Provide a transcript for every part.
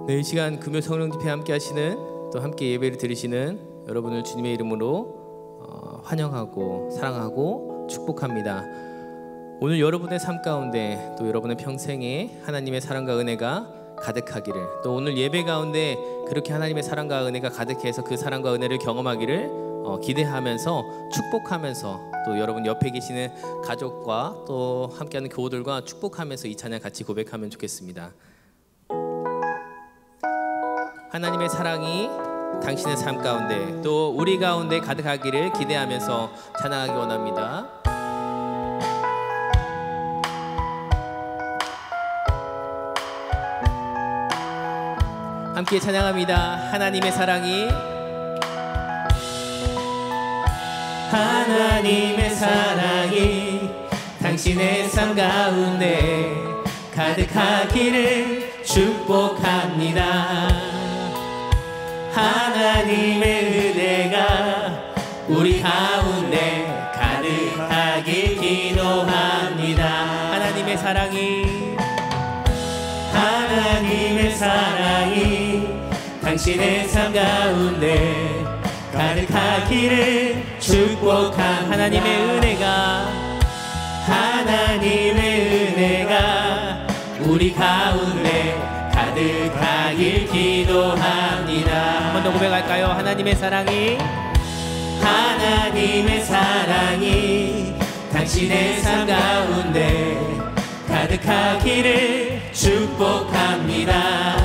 네, 이 시간 금요 성령 집회 함께 하시는 또 함께 예배를 드리시는 여러분을 주님의 이름으로 환영하고 사랑하고 축복합니다. 오늘 여러분의 삶 가운데 또 여러분의 평생에 하나님의 사랑과 은혜가 가득하기를, 또 오늘 예배 가운데 그렇게 하나님의 사랑과 은혜가 가득해서 그 사랑과 은혜를 경험하기를 기대하면서 축복하면서, 또 여러분 옆에 계시는 가족과 또 함께하는 교우들과 축복하면서 이 찬양 같이 고백하면 좋겠습니다. 하나님의 사랑이 당신의 삶 가운데 또 우리 가운데 가득하기를 기대하면서 찬양하기 원합니다. 함께 찬양합니다. 하나님의 사랑이, 하나님의 사랑이 당신의 삶 가운데 가득하기를 축복합니다. 하나님의 은혜가 우리 가운데 가득하길 기도합니다. 하나님의 사랑이, 하나님의 사랑이 당신의 삶 가운데 가득하기를 축복합니다. 하나님의 은혜가, 하나님의 은혜가 우리 가운데 가득하길 기도합니다. 한 번 더 고백할까요? 하나님의 사랑이, 하나님의 사랑이 당신의 삶 가운데 가득하기를 축복합니다.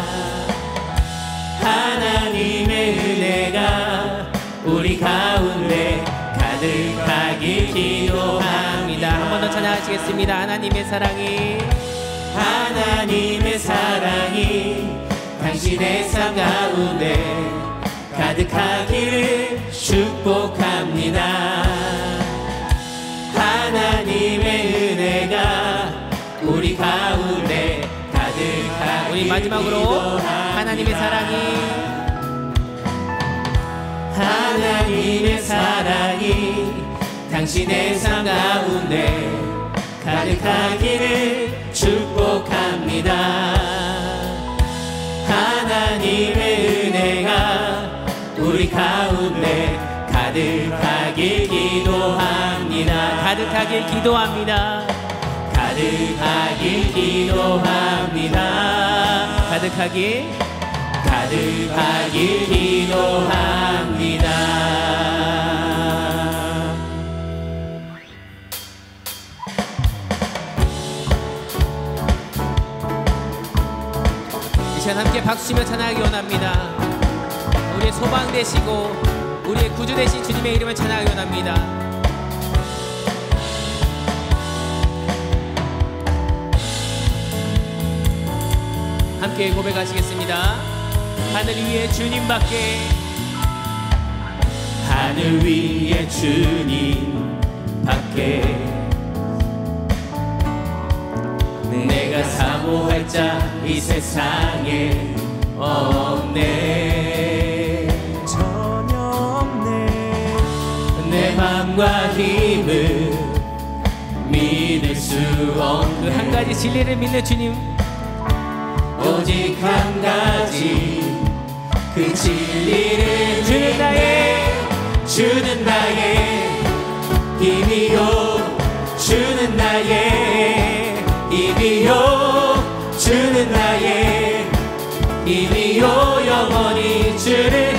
하나님의 은혜가 우리 가운데 가득하길 기도합니다. 한 번 더 찬양하시겠습니다. 하나님의 사랑이, 하나님의 사랑이 당신의 삶 가운데 가득하기를 축복합니다. 하나님의 은혜가 우리 가운데 가득하길. 우리 마지막으로 하나님의 사랑이, 하나님의 사랑이 당신의 삶 가운데 가득하기를 축복합니다. 하나님의 은혜가 우리 가운데 가득하길 기도합니다. 가득하길 기도합니다. 가득하길 기도합니다. 가득하길 기도합니다. 이 시간 함께 박수치며 찬양하기 원합니다. 우리의 소망 되시고 우리의 구주 되신 주님의 이름을 찬양하기 원합니다. 함께 고백하시겠습니다. 하늘 위에 주님밖에, 하늘 위에 주님밖에 내가 사모할 자 이 세상에 없네. 전혀 없네. 내 맘과 힘을 믿을 수 없네. 그 한 가지 진리를 믿는 주님, 오직 한 가지 그 진리를 주는 나의 힘이요, 주는 나의 힘이요, 주는 나의 힘이요, 영원히 주를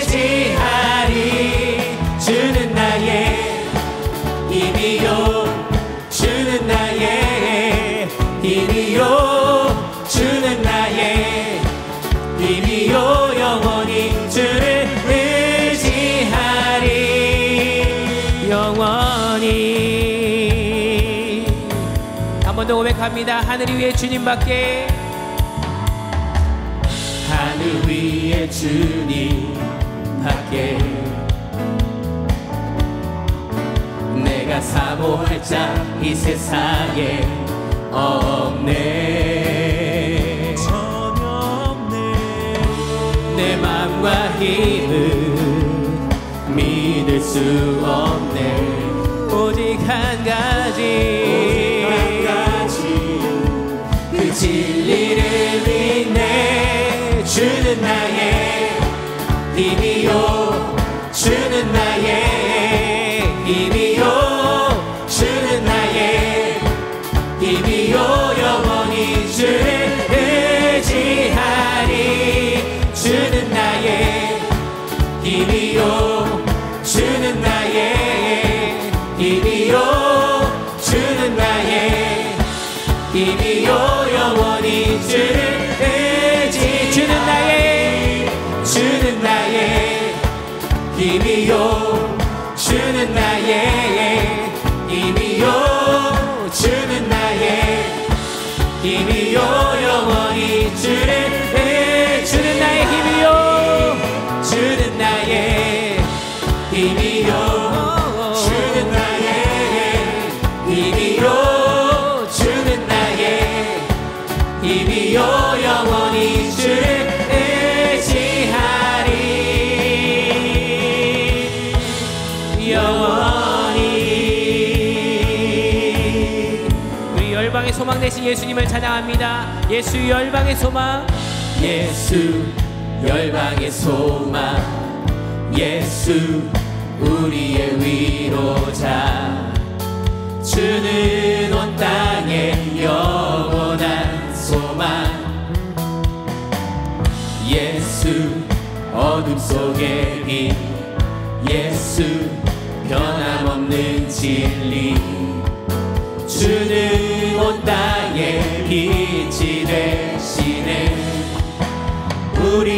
의지하리. 주는 나의 힘이요, 주는 나의 힘이요, 주는 나의 힘이요, 영원히 주를 의지하리. 영원히. 한 번 더 고백합니다. 하늘 위에 주님밖에, 하늘 위에 주님밖에 내가 사모할 자 이 세상에 없네. 전혀 없네. 내 맘과 힘을 믿을 수 없네. 오직 한 가지 그 진리를 믿네. 주는 나의 힘이요 주는 나의 힘이요 주는 나의 힘이요 영원히 주를 의지하리 주는 나의 힘이요 주는 나의 힘이요 주는 나의 힘이요 영원히 주를 의지 주는 나의 힘이요 주는 나의 힘이요 주는 나의 힘이요 영원히 주를 주는 나의 힘이요 주는 나의 힘이요 주는 나의 힘이요 주는 나의 힘이요 영원히 주를 의지하리 영원히. 우리 열방의 소망 되신 예수님을 찬양합니다. 예수 열방의 소망 예수 열방의 소망 예수 우리의 위로자 주는 온 땅의 영원한 소망 예수 어둠 속의 빛 예수 변함없는 진리 주는 온 땅의 빛이 되시네 우리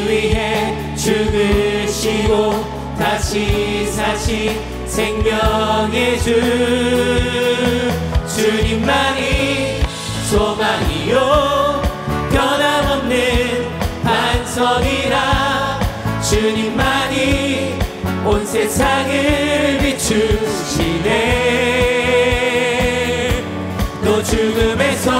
위해 죽으시고 다시 사신 생명의 주 주님만이 소망이요 변함없는 반석이라 주님만이 온 세상을 비추시네 또 죽음에서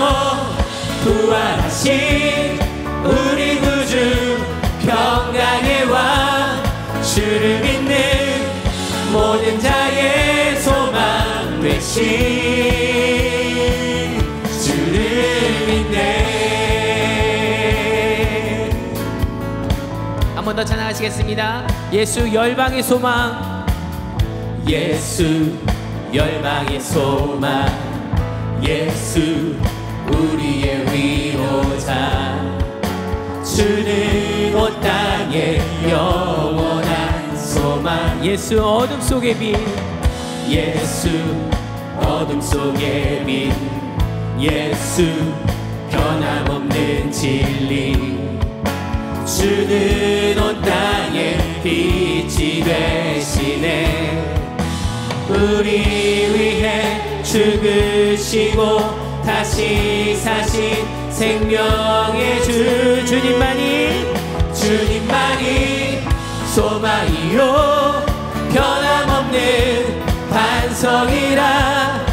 부활하신 우리 구주 평강의 왕 주를 믿는 모든 자의 소망 되신 주를 믿네. 한 번 더 찬양하시겠습니다. 예수 열방의 소망 예수 열방의 소망 예수 우리의 위로자 주는 온 땅의 영원한 소망 예수 어둠 속의 빛 예수 어둠 속의 빛 예수 변함없는 진리 주는 온 땅의 빛이 되시네 우리 위해 죽으시고 다시 사신 생명의 주 주님만이 소망이요 변함없는 반석이라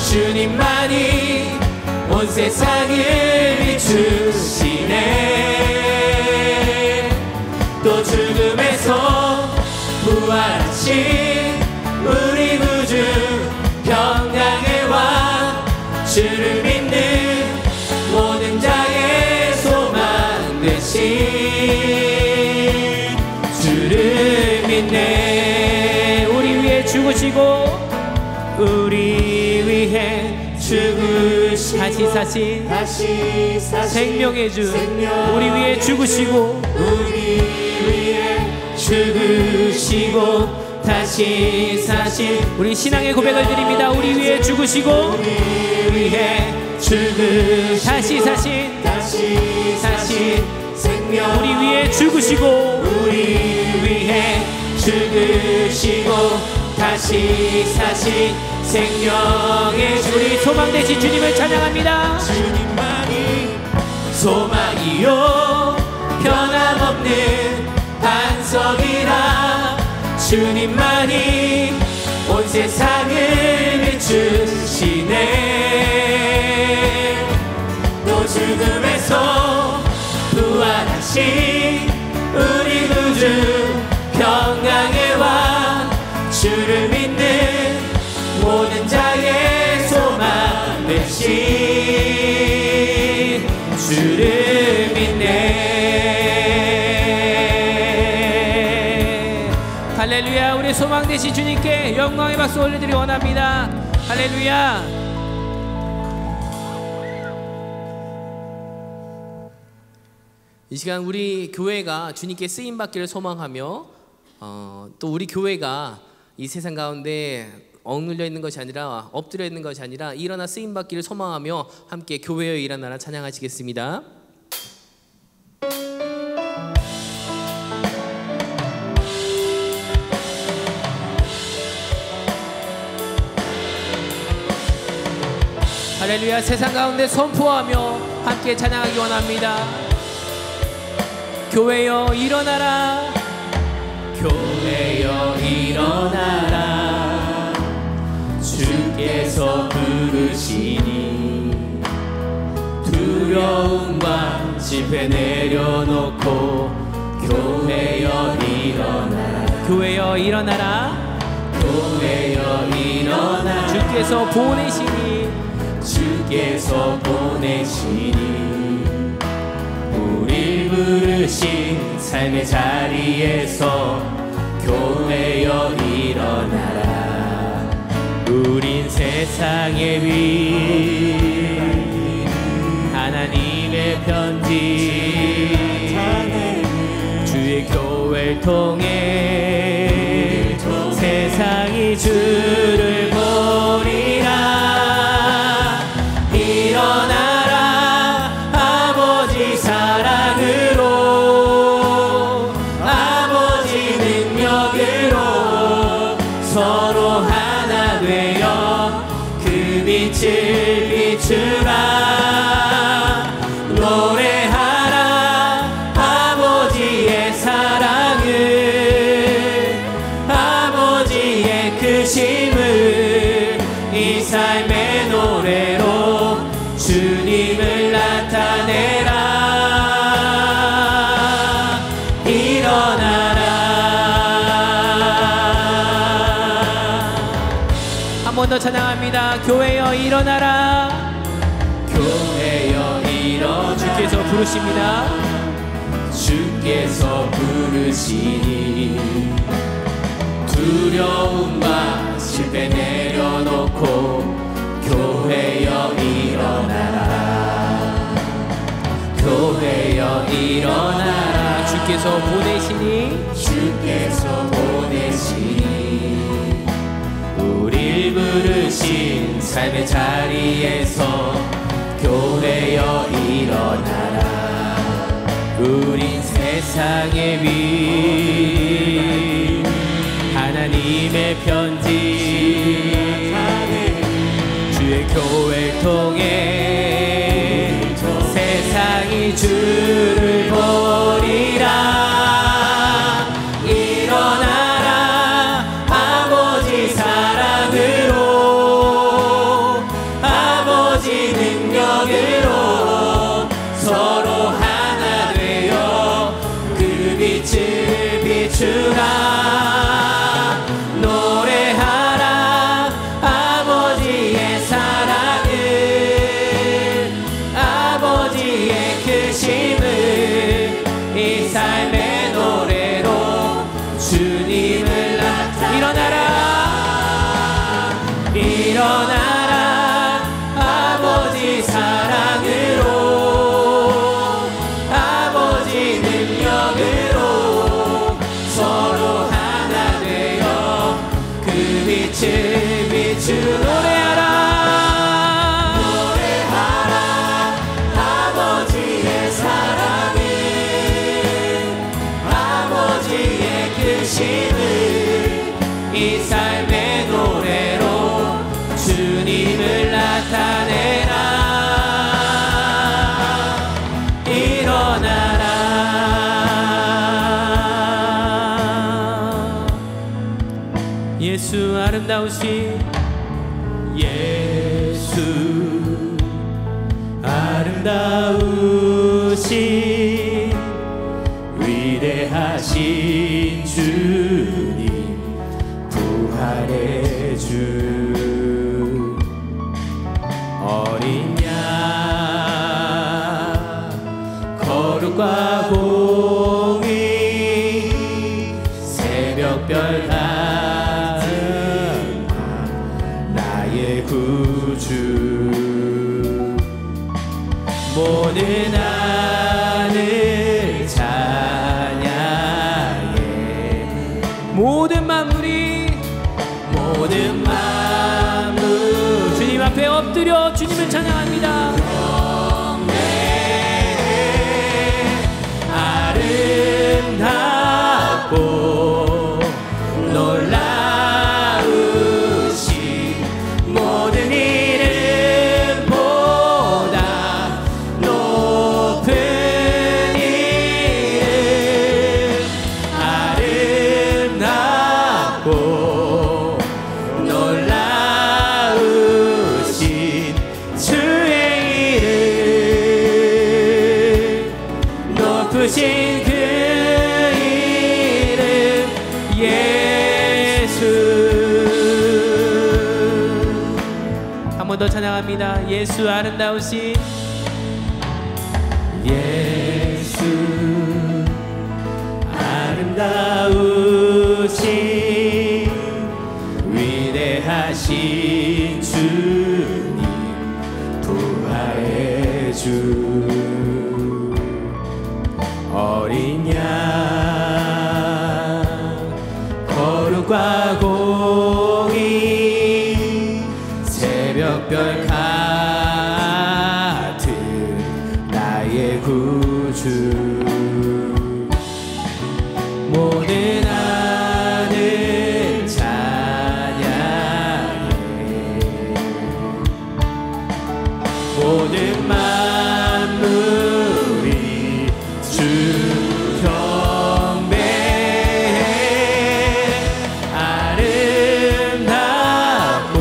주님만이 온 세상을 비추시네 또 죽음에서 부활하신 우리 구주 평강의 왕 주를 믿는 모든 자의 소망 되신 주를 믿네 우리 위해 죽으시고 우리 위해 죽으시고 다시 사신 생명의 주 우리 위해 죽으시고 우리 위해 죽으시고 다시 사신 우리 신앙의 고백을 드립니다. 우리 위해 죽으시고 우리 위해 다시 사신 생명 우리 위해 죽으시고 우리 위해 죽으시고 다시 사신 생명의 주 우리 소망 되신 주님을 찬양합니다. 주님만이 소망이요 변함없는 반석이라 주님만이 온 세상을 비추시네 또 죽음에서 부활하신 우리 구주 평강의 왕 주를 믿는 모든 자의 소망 되신 주를 믿네 우리의 소망 되신 주님께 영광의 박수 올려드리기 원합니다. 할렐루야. 이 시간 우리 교회가 주님께 쓰임받기를 소망하며 또 우리 교회가 이 세상 가운데 억눌려 있는 것이 아니라 엎드려 있는 것이 아니라 일어나 쓰임받기를 소망하며 함께 교회여 일어나라 찬양하시겠습니다. 할렐루야. 세상 가운데 선포하며 함께 찬양하기 원합니다. 교회여 일어나라. 교회여 일어나라. 주께서 부르시니 두려움과 지폐 내려놓고 교회여 일어나라. 교회여 일어나라. 교회여 일어나라. 주께서 보내시니 주께서 보내시니 우리 부르신 삶의 자리에서 교회여 일어나라. 우린 세상의 위 하나님의 편지 주의 교회를 통해 세상이 주를 보리라. 일어나라. 아버지 사랑으로 아버지 능력으로 서로 하나 되어 그 빛을 비추라. 노래하라. 아버지의 사랑을 아버지의 크심을 이 삶의 노래로 주님을 나타내라. 일어나라. 한 번 더 찬양합니다. 교회여 일어나라. 교회여 일어나라. 주께서 부르십니다. 주께서 부르시니 두려움과 실패 내려놓고 교회여 일어나라. 교회여 일어나라. 주께서 보내시니 주께서 보내시니 우릴 부르신 삶의 자리에서 교회여 일어나라. 우린 세상의 위 하나님의 편지 주의 교회를 통해 세상이 주를 보리라. 일어나라. 아버지 사랑으로 아버지 능력으로 서로 하나 되어 그 빛을 비추라. 일어나라. 아버지 사랑으로 아버지 능력으로 서로 하나 되어 그 빛을 비추. 노래하라. 노래하라. 아버지의 사랑을 아버지의 크심을 이 삶의 노래로 주님을 나타내라. 일어나라. 예수 아름다우신 예수 아름다우신 위대하신 주님 부활의 주 어린 양 거룩과 공의 새벽별 모든 하늘 찬양해. 모든 만물이 모든 만물 주님 앞에 엎드려 주님을 찬양합니다. 아름답고 놀라우신 모든 이름보다 높은 이름 아름답고 놀라우신 주의 이름 높으신 그 이름 예수. 한 번 더 찬양합니다. 예수 아름다우신 예수 아름다우신 위대하신 주님 부활의 주 어린 양 거룩과 공의 새벽별 같은 나의 구주 모든 하늘 찬양해 모든 만물이 주 경배해 아름답고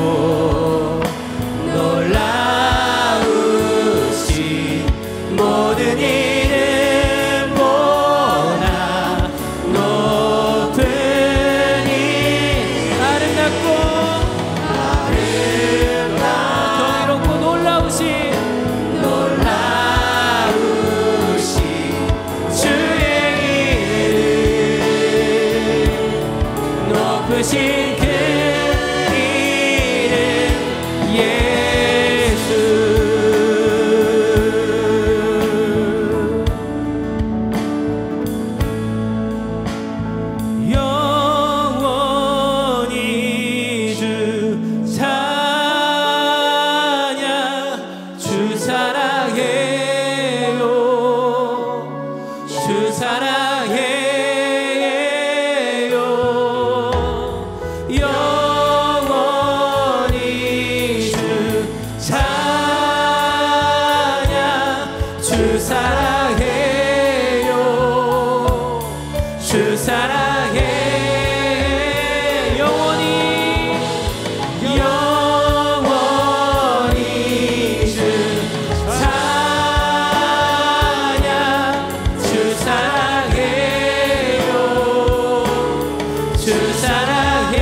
놀라우신 모든 이름보다 높은 이 아름답고 경이롭고 놀라우신 높으신 그 이름 예수. 영원히 주 찬양 주 사랑해요 주 사랑해 영원히 주 찬양 주 사랑해요 주 사랑해 영원히 영원히 주 찬양 주 사랑해요 주 사랑해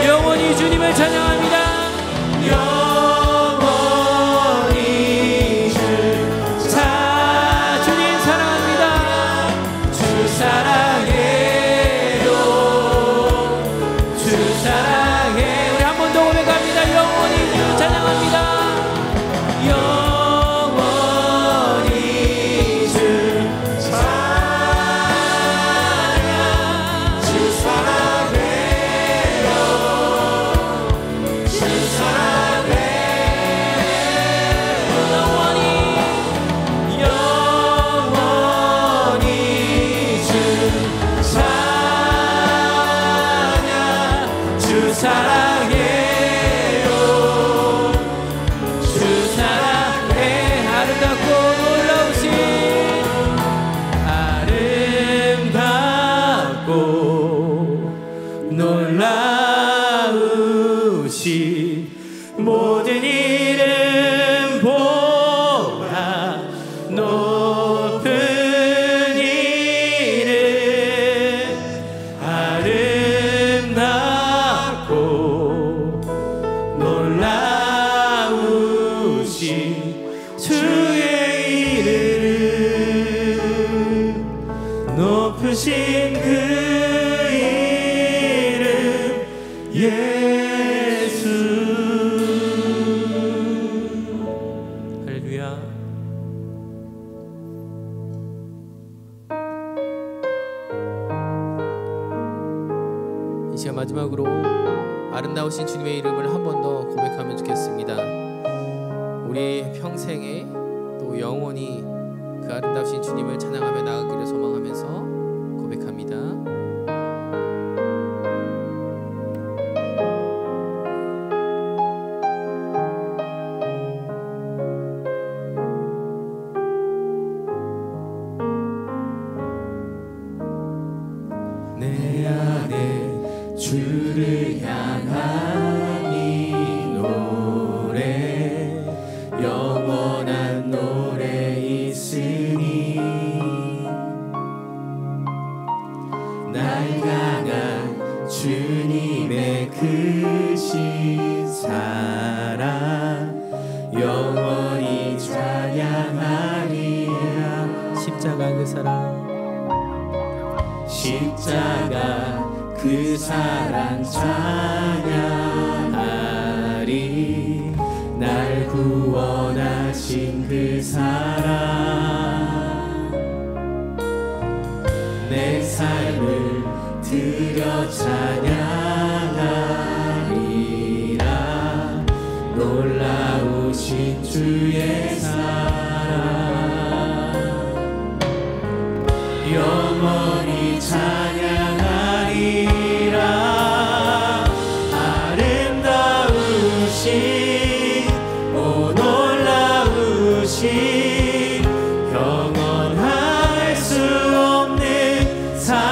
영원히 주님을 찬양합니다. 영원히 주 주님 사랑합니다. 주 사랑해요 주 사랑해 우리 한 번 더 고백합니다. 영원히 주 찬양합니다. 영원히 주 찬양 주 사랑해요 주 사랑해 영원히 영원히 주 찬양 주 사랑해요 주 사랑해 아름답고 놀라우신 아름답고 놀라우신 모든 이름보다 높은 이름 아름답고 놀라우신 주의 이름 높으신 그 이름 예수. 할렐루야. 시간 마지막으로 아름다우신 주님의 이름을 한 번 더 고백하면 좋겠습니다. 우리 평생에 또 영원히 그 아름다우신 주님을 찬양하며 나아가기를 소망하면서 고백합니다. 내 안에 주를 향한 이 노래 영원한 노래 있으니 날 향한 주님의 크신 사랑 영원히 찬양하리라. 십자가 그 사랑 십자가 그 사랑 찬양하리. 날 구원하신 그 사랑 내 삶을 드려 찬양하리라. 놀라우신 주의 사랑 영원히 찬양하리라. 아름다우신 오 놀라우신 영원할 수 없는 사랑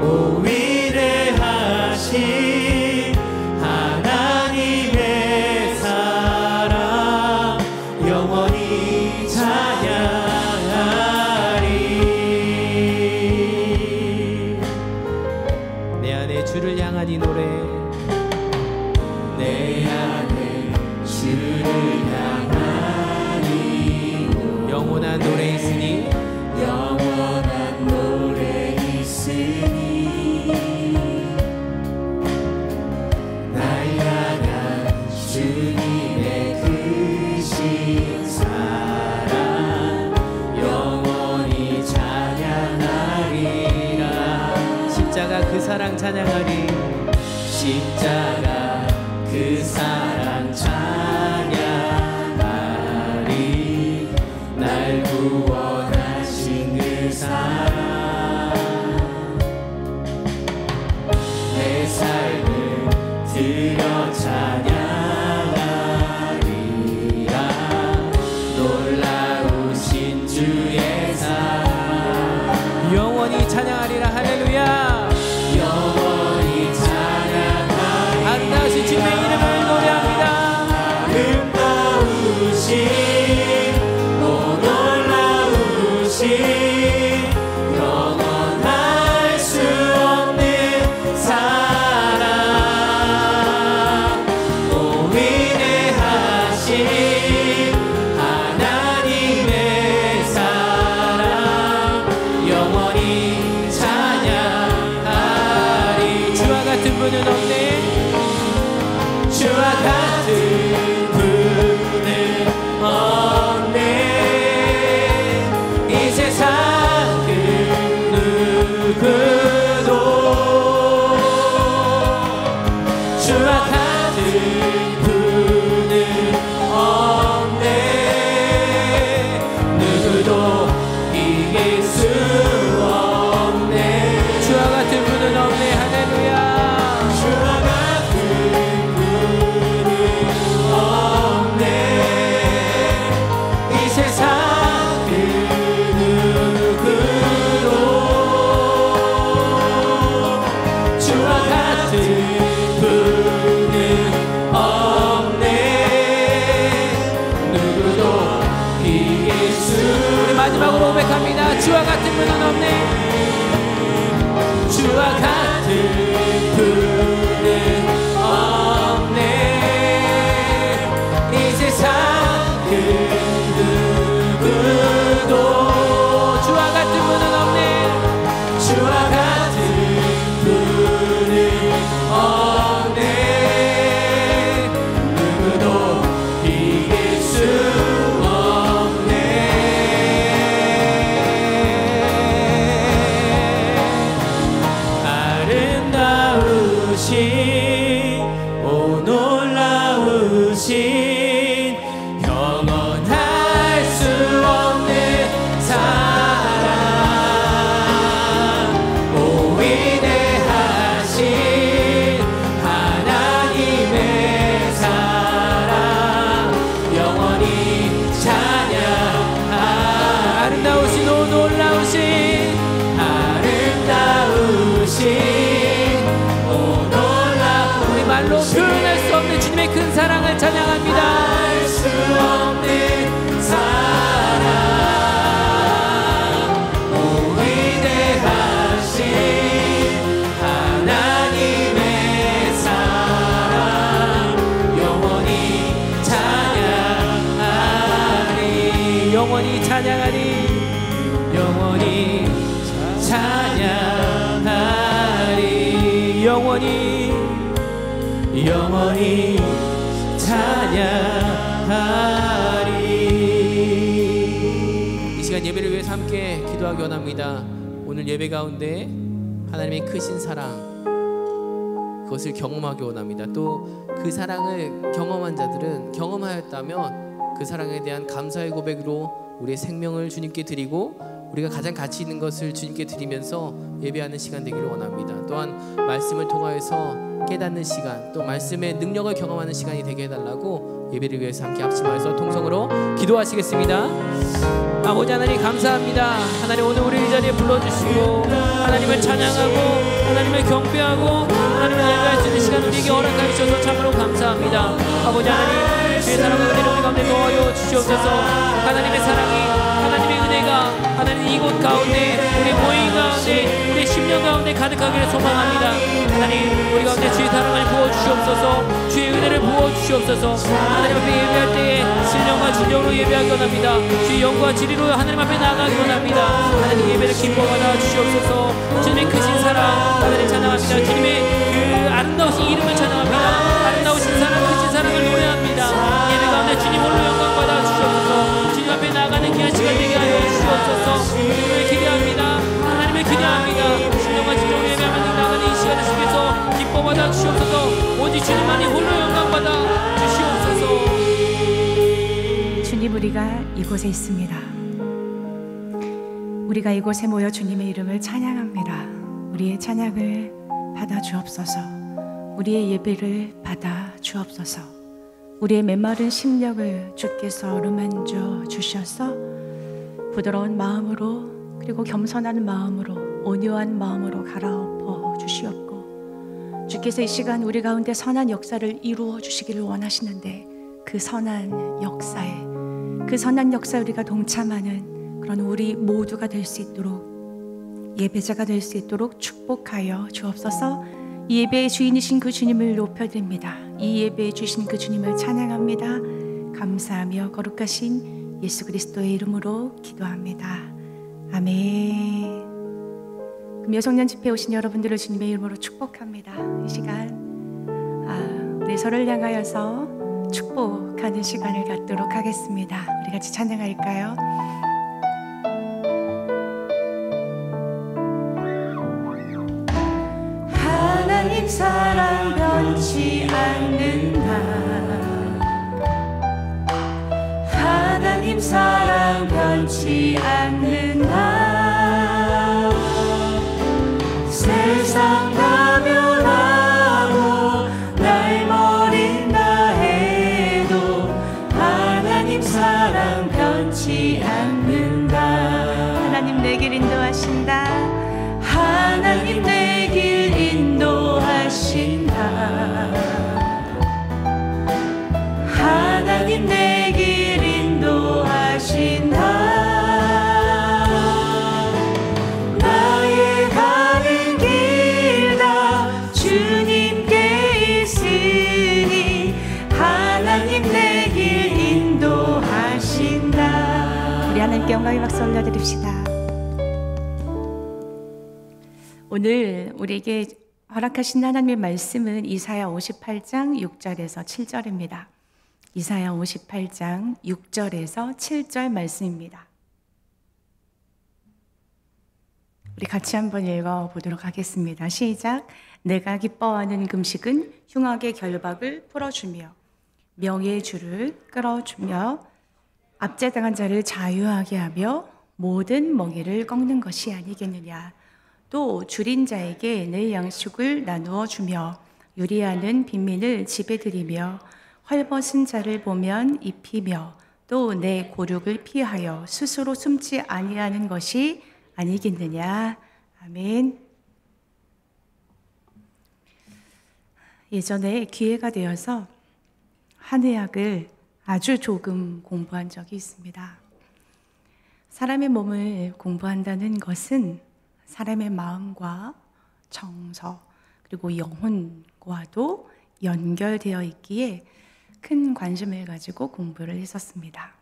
오 위대하신 하나님의 사랑 영원히 찬양하리. 내 안에 주를 향한 이 노래 내 안에 주를 향한 이 노래 영원한 노래 있으니 영원한 노래 있으니 날 향한 주님의 크신 사랑 영원히 찬양하리라. 십자가 그 사랑 찬양하리. 십자가 그 사랑 찬양하리. 날 구원하신 그 사랑 내 삶을 드려 찬양하리라. 놀라우신 주의 사랑 영원히 찬양하리라. 할렐루야. 영원히 찬양하리. 아름다우신 주님의 이름을 노래합니다. 아름다우신 오 놀라우신 영원할 수 없는 사랑 오 위대하신 하나님의 사랑 영원히 찬양하리. 주와 같은 분은 없네. 주와 같은 분은 없네. 이 세상 그 누구도 주와 같은 분은 없네. 누구도 이길 수 없네. 주와 같은 분은 없네. 할렐루야. 주와 같은 분은 없네. 이 세상 그 누구도 주와 같은 분은 없네. 누구도 이길 수 우리 마지막으로 고백합니다. 주와 같은 분은 없네. 주와 같은 분은 없네. 이 세상 그 누구도 주와 같은 분은 없네. 주와 같은 분은 없네. 누구도 이길 수 없네. 영원히 찬양하리 영원히 찬양하리 영원히 찬양하리. 이 시간 예배를 위해서 함께 기도하기 원합니다. 오늘 예배 가운데 하나님의 크신 사랑 그것을 경험하기 원합니다. 또 그 사랑을 경험한 자들은 경험하였다면 그 사랑에 대한 감사의 고백으로 우리의 생명을 주님께 드리고 우리가 가장 가치 있는 것을 주님께 드리면서 예배하는 시간 되기를 원합니다. 또한 말씀을 통하여서 깨닫는 시간, 또 말씀의 능력을 경험하는 시간이 되게 해달라고 예배를 위해서 함께 합심하여서 통성으로 기도하시겠습니다. 아버지 하나님 감사합니다. 하나님 오늘 우리 이 자리에 불러주시고 하나님을 찬양하고 하나님을 경배하고 하나님을 예배할 수 있는 시간 우리에게 허락하여 주셔서 참으로 감사합니다. 아버지 하나님 주의 사랑과 은혜를 우리 가운데 더하여 주시옵소서. 하나님의 사랑이 하나님의 은혜가 하나님 이곳 가운데 우리 모임 가운데 우리 심령 가운데 가득하기를 소망합니다. 하나님 우리 가운데 주의 사랑을 부어주시옵소서. 주의 은혜를 부어주시옵소서. 하나님 앞에 예배할 때에 신령과 진정으로 예배하기 원합니다. 주의 영과 진리로 하나님 앞에 나아가기 원합니다. 하나님 예배를 기뻐받아 주시옵소서. 주님의 크신 사랑 하나님 찬양합니다. 주님의 그 아름다우신 이름을 찬양합니다. 아름다우신 사랑 크신 사랑을 노래합니다. 예배 가운데 주님 홀로 영광 받아 주시옵소서. 주님 앞에 나아가는 귀한 시간 되게 하여 주시옵소서. 주님을 기대합니다. 하나님을 기대합니다. 신령과 진정으로 예배하며 나아가는 이 시간을 속에서 기뻐받아 주시옵소서. 오직 주님만이 홀로 영광 받아 주시옵소서. 주님, 우리가 이곳에 있습니다. 우리가 이곳에 모여 주님의 이름을 찬양합니다. 우리의 찬양을 받아 주옵소서. 우리의 예배를 받아 주옵소서. 우리의 메마른 심령을 주께서 어루만져 주셔서 부드러운 마음으로 그리고 겸손한 마음으로 온유한 마음으로 갈아엎어 주시옵고 주께서 이 시간 우리 가운데 선한 역사를 이루어 주시기를 원하시는데 그 선한 역사에 우리가 동참하는 그런 우리 모두가 될 수 있도록 예배자가 될 수 있도록 축복하여 주옵소서. 이 예배의 주인이신 그 주님을 높여드립니다. 이 예배에 주신 그 주님을 찬양합니다. 감사하며 거룩하신 예수 그리스도의 이름으로 기도합니다. 아멘. 금요성년 집회에 오신 여러분들을 주님의 이름으로 축복합니다. 이 시간 우리 서로를 향하여서 축복하는 시간을 갖도록 하겠습니다. 우리 같이 찬양할까요? 하나님 사랑 변치 않는다. 하나님 사랑 변치 않는다. 세상 가면하고 날 버린다 해도 하나님 사랑 변치 않는다. 하나님 내 길 인도하신다. 하나님 내 길 인도하신다. 하나님 내 길 인도하신다. 나의 가는 길 다 주님께 있으니 하나님 내 길 인도하신다. 우리 하나님께 영광의 박수 올려드립시다. 오늘 우리에게 허락하신 하나님의 말씀은 이사야 58장 6절에서 7절입니다. 이사야 58장 6절에서 7절 말씀입니다. 우리 같이 한번 읽어보도록 하겠습니다. 시작. 내가 기뻐하는 금식은 흉악의 결박을 풀어주며 명예의 줄을 끌어주며 압제당한 자를 자유하게 하며 모든 멍에를 꺾는 것이 아니겠느냐. 또 줄인 자에게 내 양식을 나누어 주며 유리하는 빈민을 집에 들이며 헐벗은 자를 보면 입히며 또 내 고륙을 피하여 스스로 숨지 아니하는 것이 아니겠느냐. 아멘. 예전에 기회가 되어서 한의학을 아주 조금 공부한 적이 있습니다. 사람의 몸을 공부한다는 것은 사람의 마음과 정서 그리고 영혼과도 연결되어 있기에 큰 관심을 가지고 공부를 했었습니다.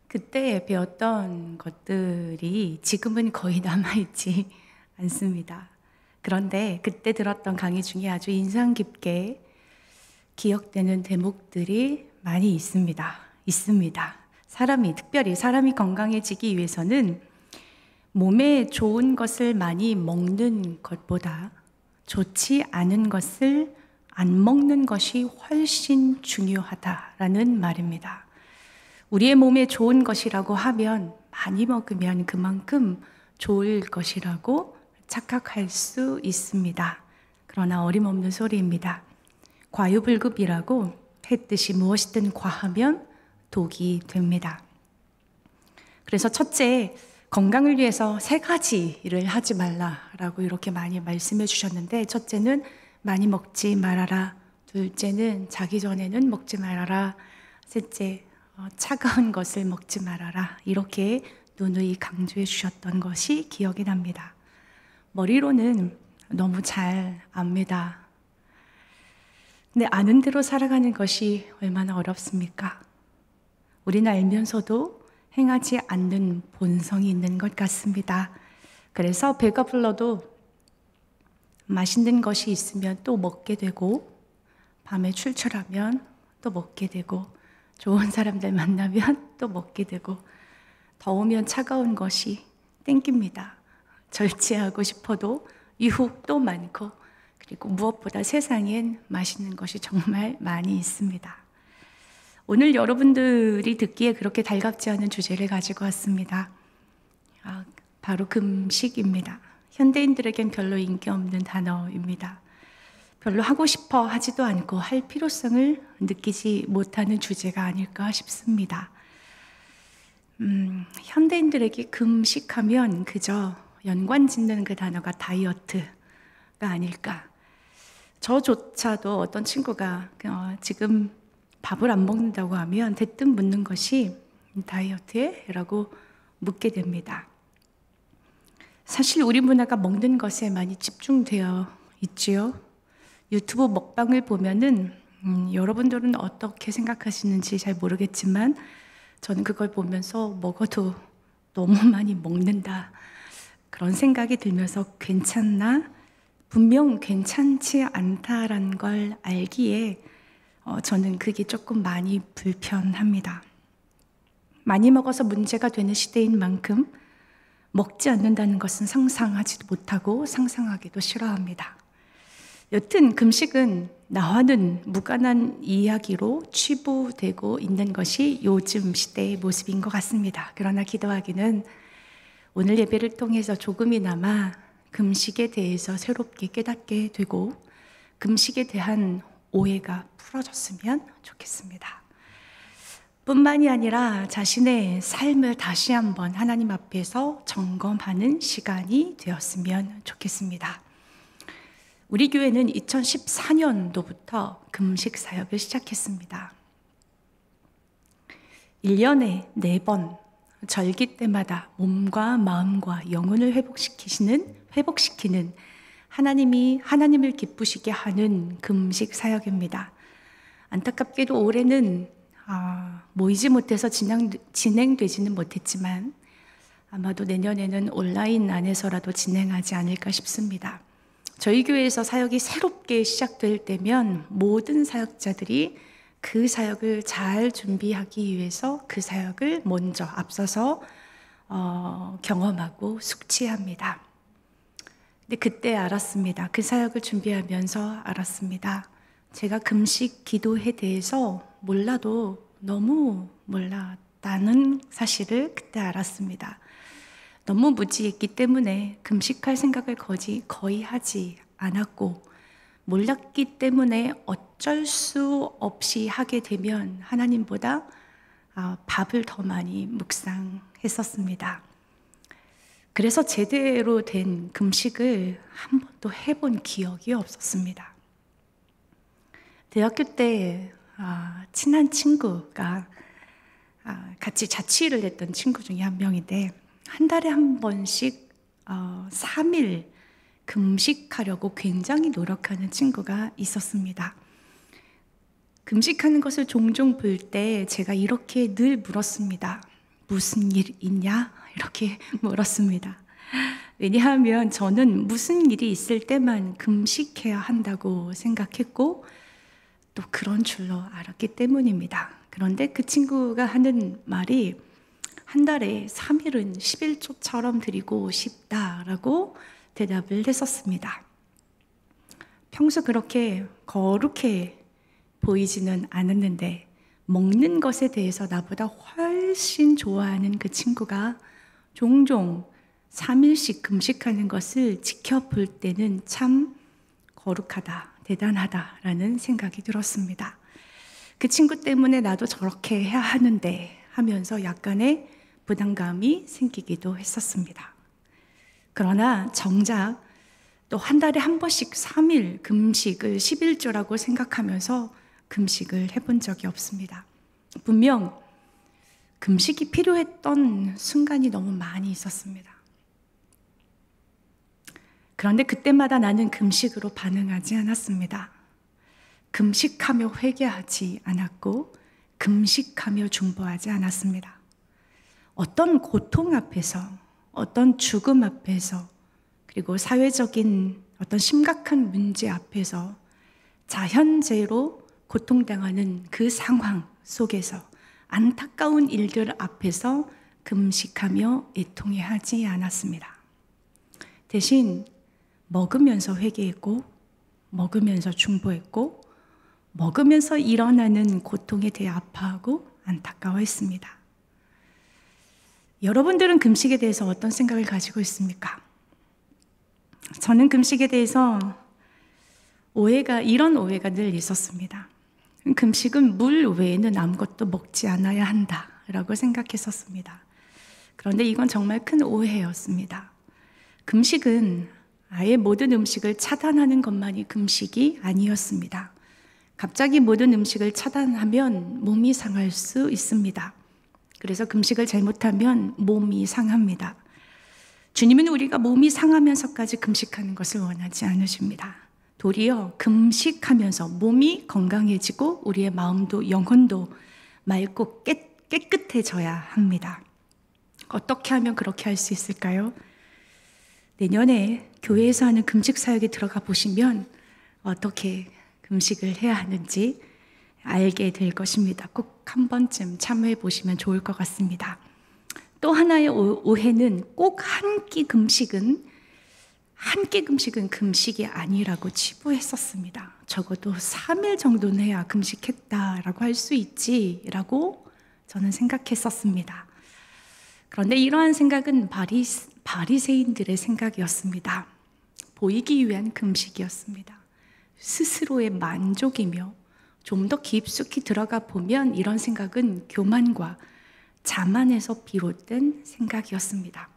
그때 배웠던 것들이 지금은 거의 남아있지 않습니다. 그런데 그때 들었던 강의 중에 아주 인상 깊게 기억되는 대목들이 많이 있습니다. 특별히 사람이 건강해지기 위해서는 몸에 좋은 것을 많이 먹는 것보다 좋지 않은 것을 안 먹는 것이 훨씬 중요하다라는 말입니다. 우리의 몸에 좋은 것이라고 하면 많이 먹으면 그만큼 좋을 것이라고 착각할 수 있습니다. 그러나 어림없는 소리입니다. 과유불급이라고 했듯이 무엇이든 과하면 독이 됩니다. 그래서 첫째, 건강을 위해서 3가지를 하지 말라라고 이렇게 많이 말씀해 주셨는데, 첫째는 많이 먹지 말아라, 둘째는 자기 전에는 먹지 말아라, 셋째 차가운 것을 먹지 말아라, 이렇게 누누이 강조해 주셨던 것이 기억이 납니다. 머리로는 너무 잘 압니다. 근데 아는 대로 살아가는 것이 얼마나 어렵습니까? 우리는 알면서도 행하지 않는 본성이 있는 것 같습니다. 그래서 배가 불러도 맛있는 것이 있으면 또 먹게 되고, 밤에 출출하면 또 먹게 되고, 좋은 사람들 만나면 또 먹게 되고, 더우면 차가운 것이 땡깁니다. 절제하고 싶어도 유혹도 많고, 그리고 무엇보다 세상엔 맛있는 것이 정말 많이 있습니다. 오늘 여러분들이 듣기에 그렇게 달갑지 않은 주제를 가지고 왔습니다. 바로 금식입니다. 현대인들에겐 별로 인기 없는 단어입니다. 별로 하고 싶어 하지도 않고 할 필요성을 느끼지 못하는 주제가 아닐까 싶습니다. 현대인들에게 금식하면 그저 연관짓는 그 단어가 다이어트가 아닐까. 저조차도 어떤 친구가 지금 밥을 안 먹는다고 하면 대뜸 묻는 것이 다이어트에? 라고 묻게 됩니다. 사실 우리 문화가 먹는 것에 많이 집중되어 있지요. 유튜브 먹방을 보면은 여러분들은 어떻게 생각하시는지 잘 모르겠지만 저는 그걸 보면서 먹어도 너무 많이 먹는다, 그런 생각이 들면서 괜찮나? 분명 괜찮지 않다라는 걸 알기에 저는 그게 조금 많이 불편합니다. 많이 먹어서 문제가 되는 시대인 만큼 먹지 않는다는 것은 상상하지도 못하고 상상하기도 싫어합니다. 여튼 금식은 나와는 무관한 이야기로 치부되고 있는 것이 요즘 시대의 모습인 것 같습니다. 그러나 기도하기는 오늘 예배를 통해서 조금이나마 금식에 대해서 새롭게 깨닫게 되고 금식에 대한 오해가 풀어졌으면 좋겠습니다. 뿐만이 아니라 자신의 삶을 다시 한번 하나님 앞에서 점검하는 시간이 되었으면 좋겠습니다. 우리 교회는 2014년도부터 금식 사역을 시작했습니다. 1년에 4번 절기 때마다 몸과 마음과 영혼을 회복시키는 하나님을 기쁘시게 하는 금식 사역입니다. 안타깝게도 올해는 모이지 못해서 진행되지는 못했지만 아마도 내년에는 온라인 안에서라도 진행하지 않을까 싶습니다. 저희 교회에서 사역이 새롭게 시작될 때면 모든 사역자들이 그 사역을 잘 준비하기 위해서 그 사역을 먼저 앞서서 경험하고 숙지합니다. 근데 그때 알았습니다. 그 사역을 준비하면서 알았습니다. 제가 금식 기도에 대해서 몰라도 너무 몰랐다는 사실을 그때 알았습니다. 너무 무지했기 때문에 금식할 생각을 거의 하지 않았고, 몰랐기 때문에 어쩔 수 없이 하게 되면 하나님보다 밥을 더 많이 묵상했었습니다. 그래서 제대로 된 금식을 한 번도 해본 기억이 없었습니다. 대학교 때 친한 친구가 같이 자취를 했던 친구 중에 한 명인데, 한 달에 한 번씩 3일 금식하려고 굉장히 노력하는 친구가 있었습니다. 금식하는 것을 종종 볼 때 제가 이렇게 늘 물었습니다. 무슨 일 있냐? 이렇게 물었습니다. 왜냐하면 저는 무슨 일이 있을 때만 금식해야 한다고 생각했고 또 그런 줄로 알았기 때문입니다. 그런데 그 친구가 하는 말이 한 달에 3일은 11조처럼 드리고 싶다라고 대답을 했었습니다. 평소 그렇게 거룩해 보이지는 않았는데 먹는 것에 대해서 나보다 훨씬 좋아하는 그 친구가 종종 3일씩 금식하는 것을 지켜볼 때는 참 거룩하다, 대단하다라는 생각이 들었습니다. 그 친구 때문에 나도 저렇게 해야 하는데 하면서 약간의 부담감이 생기기도 했었습니다. 그러나 정작 또 한 달에 한 번씩 3일 금식을 11조라고 생각하면서 금식을 해본 적이 없습니다. 분명 금식이 필요했던 순간이 너무 많이 있었습니다. 그런데 그때마다 나는 금식으로 반응하지 않았습니다. 금식하며 회개하지 않았고 금식하며 중보하지 않았습니다. 어떤 고통 앞에서, 어떤 죽음 앞에서, 그리고 사회적인 어떤 심각한 문제 앞에서 자연재해로 고통당하는 그 상황 속에서 안타까운 일들 앞에서 금식하며 애통해하지 않았습니다. 대신 먹으면서 회개했고, 먹으면서 중보했고, 먹으면서 일어나는 고통에 대해 아파하고 안타까워했습니다. 여러분들은 금식에 대해서 어떤 생각을 가지고 있습니까? 저는 금식에 대해서 이런 오해가 늘 있었습니다. 금식은 물 외에는 아무것도 먹지 않아야 한다라고 생각했었습니다. 그런데 이건 정말 큰 오해였습니다. 금식은 아예 모든 음식을 차단하는 것만이 금식이 아니었습니다. 갑자기 모든 음식을 차단하면 몸이 상할 수 있습니다. 그래서 금식을 잘못하면 몸이 상합니다. 주님은 우리가 몸이 상하면서까지 금식하는 것을 원하지 않으십니다. 도리어 금식하면서 몸이 건강해지고 우리의 마음도 영혼도 맑고 깨끗해져야 합니다. 어떻게 하면 그렇게 할 수 있을까요? 내년에 교회에서 하는 금식 사역에 들어가 보시면 어떻게 금식을 해야 하는지 알게 될 것입니다. 꼭 한 번쯤 참여해 보시면 좋을 것 같습니다. 또 하나의 오해는 꼭 한 끼 금식은 금식이 아니라고 치부했었습니다. 적어도 3일 정도는 해야 금식했다라고 할 수 있지라고 저는 생각했었습니다. 그런데 이러한 생각은 바리새인들의 생각이었습니다. 보이기 위한 금식이었습니다. 스스로의 만족이며 좀 더 깊숙이 들어가 보면 이런 생각은 교만과 자만에서 비롯된 생각이었습니다.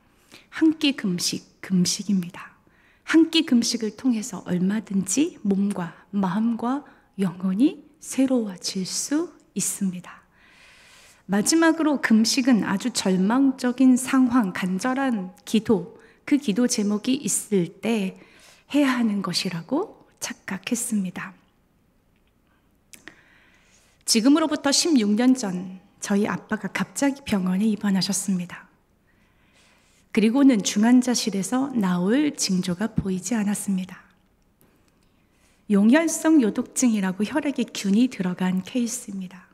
한 끼 금식입니다. 한 끼 금식을 통해서 얼마든지 몸과 마음과 영혼이 새로워질 수 있습니다. 마지막으로 금식은 아주 절망적인 상황, 간절한 기도, 그 기도 제목이 있을 때 해야 하는 것이라고 착각했습니다. 지금으로부터 16년 전 저희 아빠가 갑자기 병원에 입원하셨습니다. 그리고는 중환자실에서 나올 징조가 보이지 않았습니다. 용혈성 요독증이라고 혈액에 균이 들어간 케이스입니다.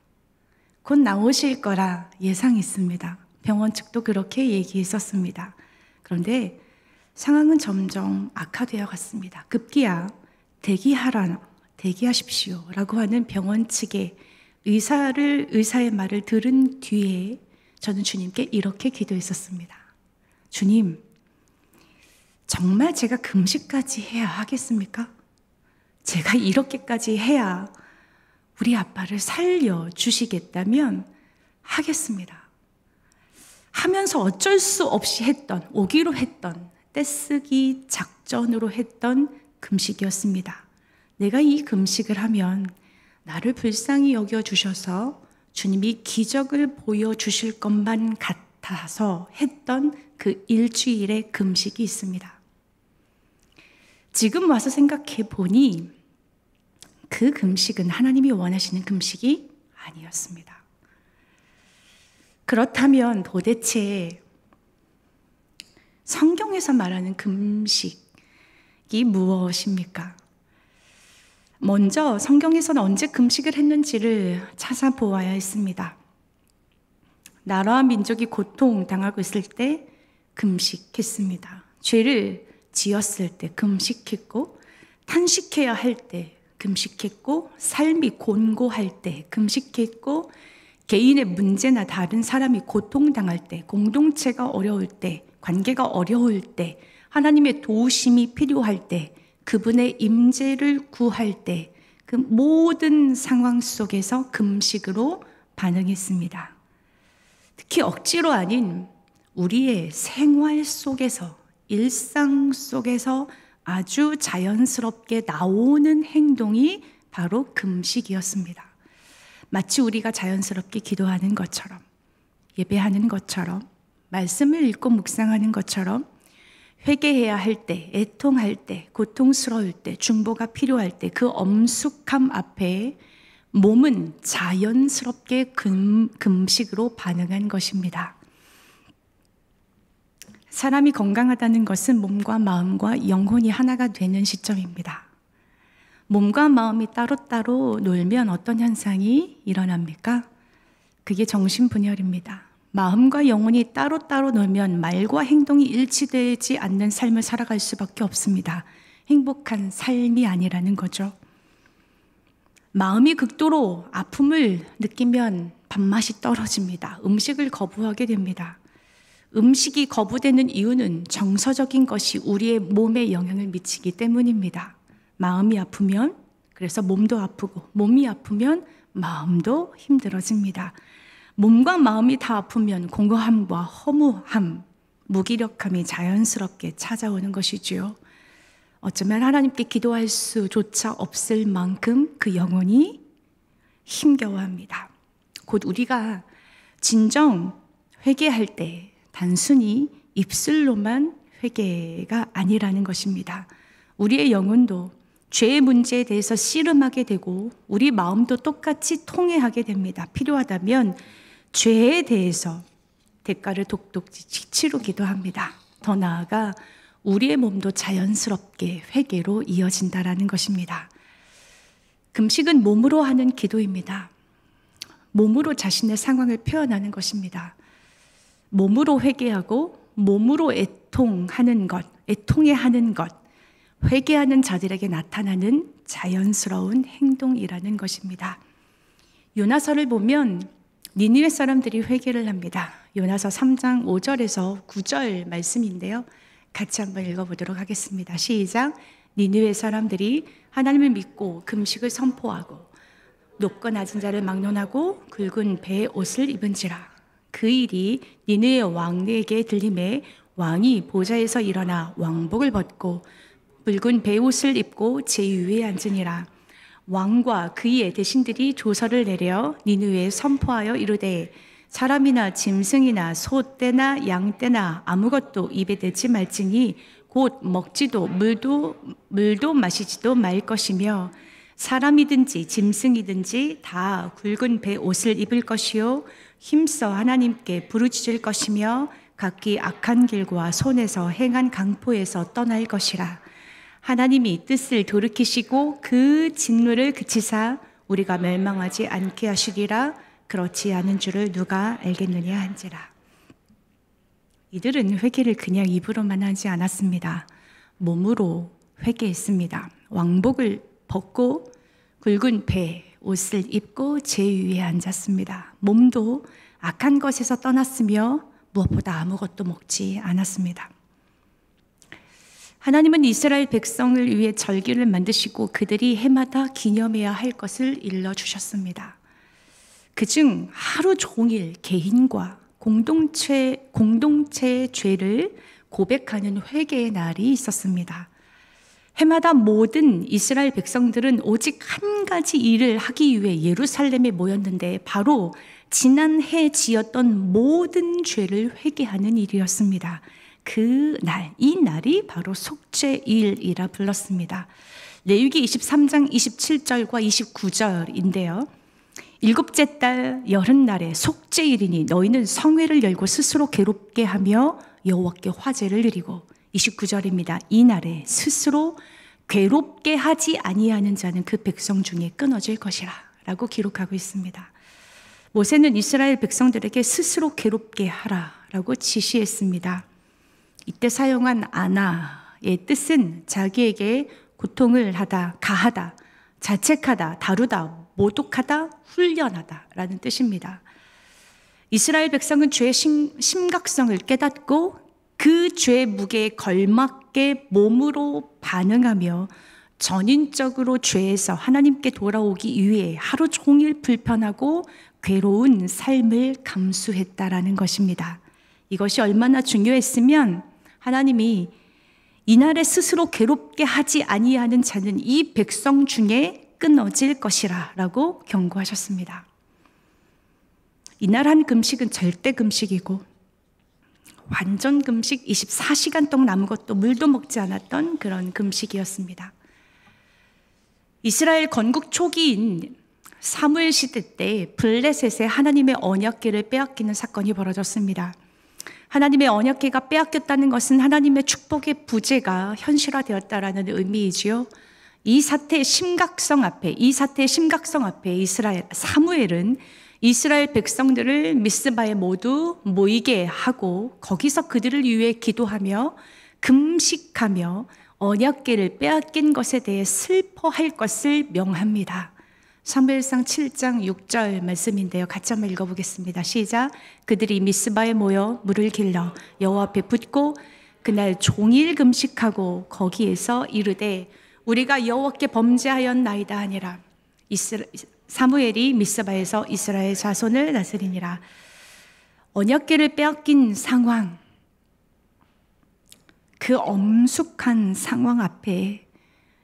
곧 나오실 거라 예상했습니다. 병원 측도 그렇게 얘기했었습니다. 그런데 상황은 점점 악화되어 갔습니다. 급기야 대기하십시오 라고 하는 병원 측의 의사의 말을 들은 뒤에 저는 주님께 이렇게 기도했었습니다. 주님, 정말 제가 금식까지 해야 하겠습니까? 제가 이렇게까지 해야 우리 아빠를 살려주시겠다면 하겠습니다. 하면서 어쩔 수 없이 오기로 했던 떼쓰기 작전으로 했던 금식이었습니다. 내가 이 금식을 하면 나를 불쌍히 여겨주셔서 주님이 기적을 보여주실 것만 같아서 했던 그 일주일의 금식이 있습니다. 지금 와서 생각해 보니 그 금식은 하나님이 원하시는 금식이 아니었습니다. 그렇다면 도대체 성경에서 말하는 금식이 무엇입니까? 먼저 성경에서는 언제 금식을 했는지를 찾아보아야 했습니다. 나라와 민족이 고통당하고 있을 때 금식했습니다. 죄를 지었을 때 금식했고, 탄식해야 할 때 금식했고, 삶이 곤고할 때 금식했고, 개인의 문제나 다른 사람이 고통당할 때, 공동체가 어려울 때, 관계가 어려울 때, 하나님의 도우심이 필요할 때, 그분의 임재를 구할 때, 그 모든 상황 속에서 금식으로 반응했습니다. 특히 억지로 아닌 우리의 생활 속에서, 일상 속에서 아주 자연스럽게 나오는 행동이 바로 금식이었습니다. 마치 우리가 자연스럽게 기도하는 것처럼, 예배하는 것처럼, 말씀을 읽고 묵상하는 것처럼, 회개해야 할 때, 애통할 때, 고통스러울 때, 중보가 필요할 때, 그 엄숙함 앞에 몸은 자연스럽게 금식으로 반응한 것입니다. 사람이 건강하다는 것은 몸과 마음과 영혼이 하나가 되는 시점입니다. 몸과 마음이 따로따로 놀면 어떤 현상이 일어납니까? 그게 정신분열입니다. 마음과 영혼이 따로따로 놀면 말과 행동이 일치되지 않는 삶을 살아갈 수밖에 없습니다. 행복한 삶이 아니라는 거죠. 마음이 극도로 아픔을 느끼면 밥맛이 떨어집니다. 음식을 거부하게 됩니다. 음식이 거부되는 이유는 정서적인 것이 우리의 몸에 영향을 미치기 때문입니다. 마음이 아프면, 그래서 몸도 아프고, 몸이 아프면 마음도 힘들어집니다. 몸과 마음이 다 아프면 공허함과 허무함, 무기력함이 자연스럽게 찾아오는 것이지요. 어쩌면 하나님께 기도할 수조차 없을 만큼 그 영혼이 힘겨워합니다. 곧 우리가 진정 회개할 때 단순히 입술로만 회개가 아니라는 것입니다. 우리의 영혼도 죄의 문제에 대해서 씨름하게 되고 우리 마음도 똑같이 통회하게 됩니다. 필요하다면 죄에 대해서 대가를 독독지 치르기도 합니다. 더 나아가 우리의 몸도 자연스럽게 회개로 이어진다라는 것입니다. 금식은 몸으로 하는 기도입니다. 몸으로 자신의 상황을 표현하는 것입니다. 몸으로 회개하고 몸으로 애통하는 것, 애통해하는 것, 회개하는 자들에게 나타나는 자연스러운 행동이라는 것입니다. 요나서를 보면 니느웨 사람들이 회개를 합니다. 요나서 3장 5절에서 9절 말씀인데요. 같이 한번 읽어보도록 하겠습니다. 시작. 니느웨 사람들이 하나님을 믿고 금식을 선포하고 높고 낮은 자를 막론하고 굵은 배의 옷을 입은지라. 그 일이 니느웨 왕에게 들림에 왕이 보좌에서 일어나 왕복을 벗고 붉은 배옷을 입고 제 위에 앉으니라. 왕과 그의 대신들이 조서를 내려 니느웨에 선포하여 이르되 사람이나 짐승이나 소떼나 양떼나 아무것도 입에 대지 말지니 곧 먹지도 물도 마시지도 말 것이며 사람이든지 짐승이든지 다 굵은 배 옷을 입을 것이요 힘써 하나님께 부르짖을 것이며 각기 악한 길과 손에서 행한 강포에서 떠날 것이라. 하나님이 뜻을 돌이키시고 그 진노를 그치사 우리가 멸망하지 않게 하시리라. 그렇지 않은 줄을 누가 알겠느냐 한지라. 이들은 회개를 그냥 입으로만 하지 않았습니다. 몸으로 회개했습니다. 왕복을 벗고 굵은 배 옷을 입고 제 위에 앉았습니다. 몸도 악한 것에서 떠났으며 무엇보다 아무것도 먹지 않았습니다. 하나님은 이스라엘 백성을 위해 절기를 만드시고 그들이 해마다 기념해야 할 것을 일러주셨습니다. 그중 하루 종일 개인과 공동체의 죄를 고백하는 회개의 날이 있었습니다. 해마다 모든 이스라엘 백성들은 오직 한 가지 일을 하기 위해 예루살렘에 모였는데 바로 지난해 지었던 모든 죄를 회개하는 일이었습니다. 이 날이 바로 속죄일이라 불렀습니다. 레위기 23장 27절과 29절인데요. 일곱째 달 여름날에 속죄일이니 너희는 성회를 열고 스스로 괴롭게 하며 여호와께 화제를 드리고 29절입니다. 이날에 스스로 괴롭게 하지 아니하는 자는 그 백성 중에 끊어질 것이라 라고 기록하고 있습니다. 모세는 이스라엘 백성들에게 스스로 괴롭게 하라 라고 지시했습니다. 이때 사용한 아나의 뜻은 자기에게 고통을 하다, 가하다, 자책하다, 다루다, 모독하다, 훈련하다 라는 뜻입니다. 이스라엘 백성은 죄의 심각성을 깨닫고 그 죄의 무게에 걸맞게 몸으로 반응하며 전인적으로 죄에서 하나님께 돌아오기 위해 하루 종일 불편하고 괴로운 삶을 감수했다라는 것입니다. 이것이 얼마나 중요했으면 하나님이 이날에 스스로 괴롭게 하지 아니하는 자는 이 백성 중에 끊어질 것이라 라고 경고하셨습니다. 이날 한 금식은 절대 금식이고 완전 금식 24시간 동안 아무것도 물도 먹지 않았던 그런 금식이었습니다. 이스라엘 건국 초기인 사무엘 시대 때 블레셋에 하나님의 언약궤를 빼앗기는 사건이 벌어졌습니다. 하나님의 언약궤가 빼앗겼다는 것은 하나님의 축복의 부재가 현실화되었다라는 의미이지요. 이 사태의 심각성 앞에 사무엘은 이스라엘 백성들을 미스바에 모두 모이게 하고 거기서 그들을 위해 기도하며 금식하며 언약궤를 빼앗긴 것에 대해 슬퍼할 것을 명합니다. 사무엘상 7장 6절 말씀인데요. 같이 한번 읽어보겠습니다. 시작. 그들이 미스바에 모여 물을 길러 여호와 앞에 붓고 그날 종일 금식하고 거기에서 이르되 우리가 여호와께 범죄하였나이다 하니라. 사무엘이 미스바에서 이스라엘 자손을 다스리니라. 언약궤를 빼앗긴 상황, 그 엄숙한 상황 앞에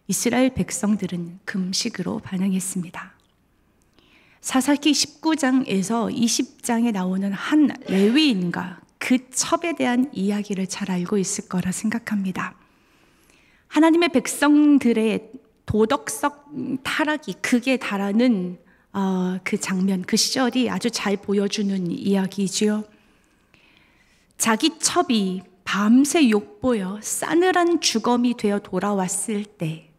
이스라엘 백성들은 금식으로 반응했습니다. 사사기 19장에서 20장에 나오는 한 레위인과 그 첩에 대한 이야기를 잘 알고 있을 거라 생각합니다. 하나님의 백성들의 도덕성 타락이 극에 달하는 그 장면, 그 시절이 아주 잘 보여주는 이야기지요. 자기 첩이 밤새 욕보여 싸늘한 주검이 되어 돌아왔을 때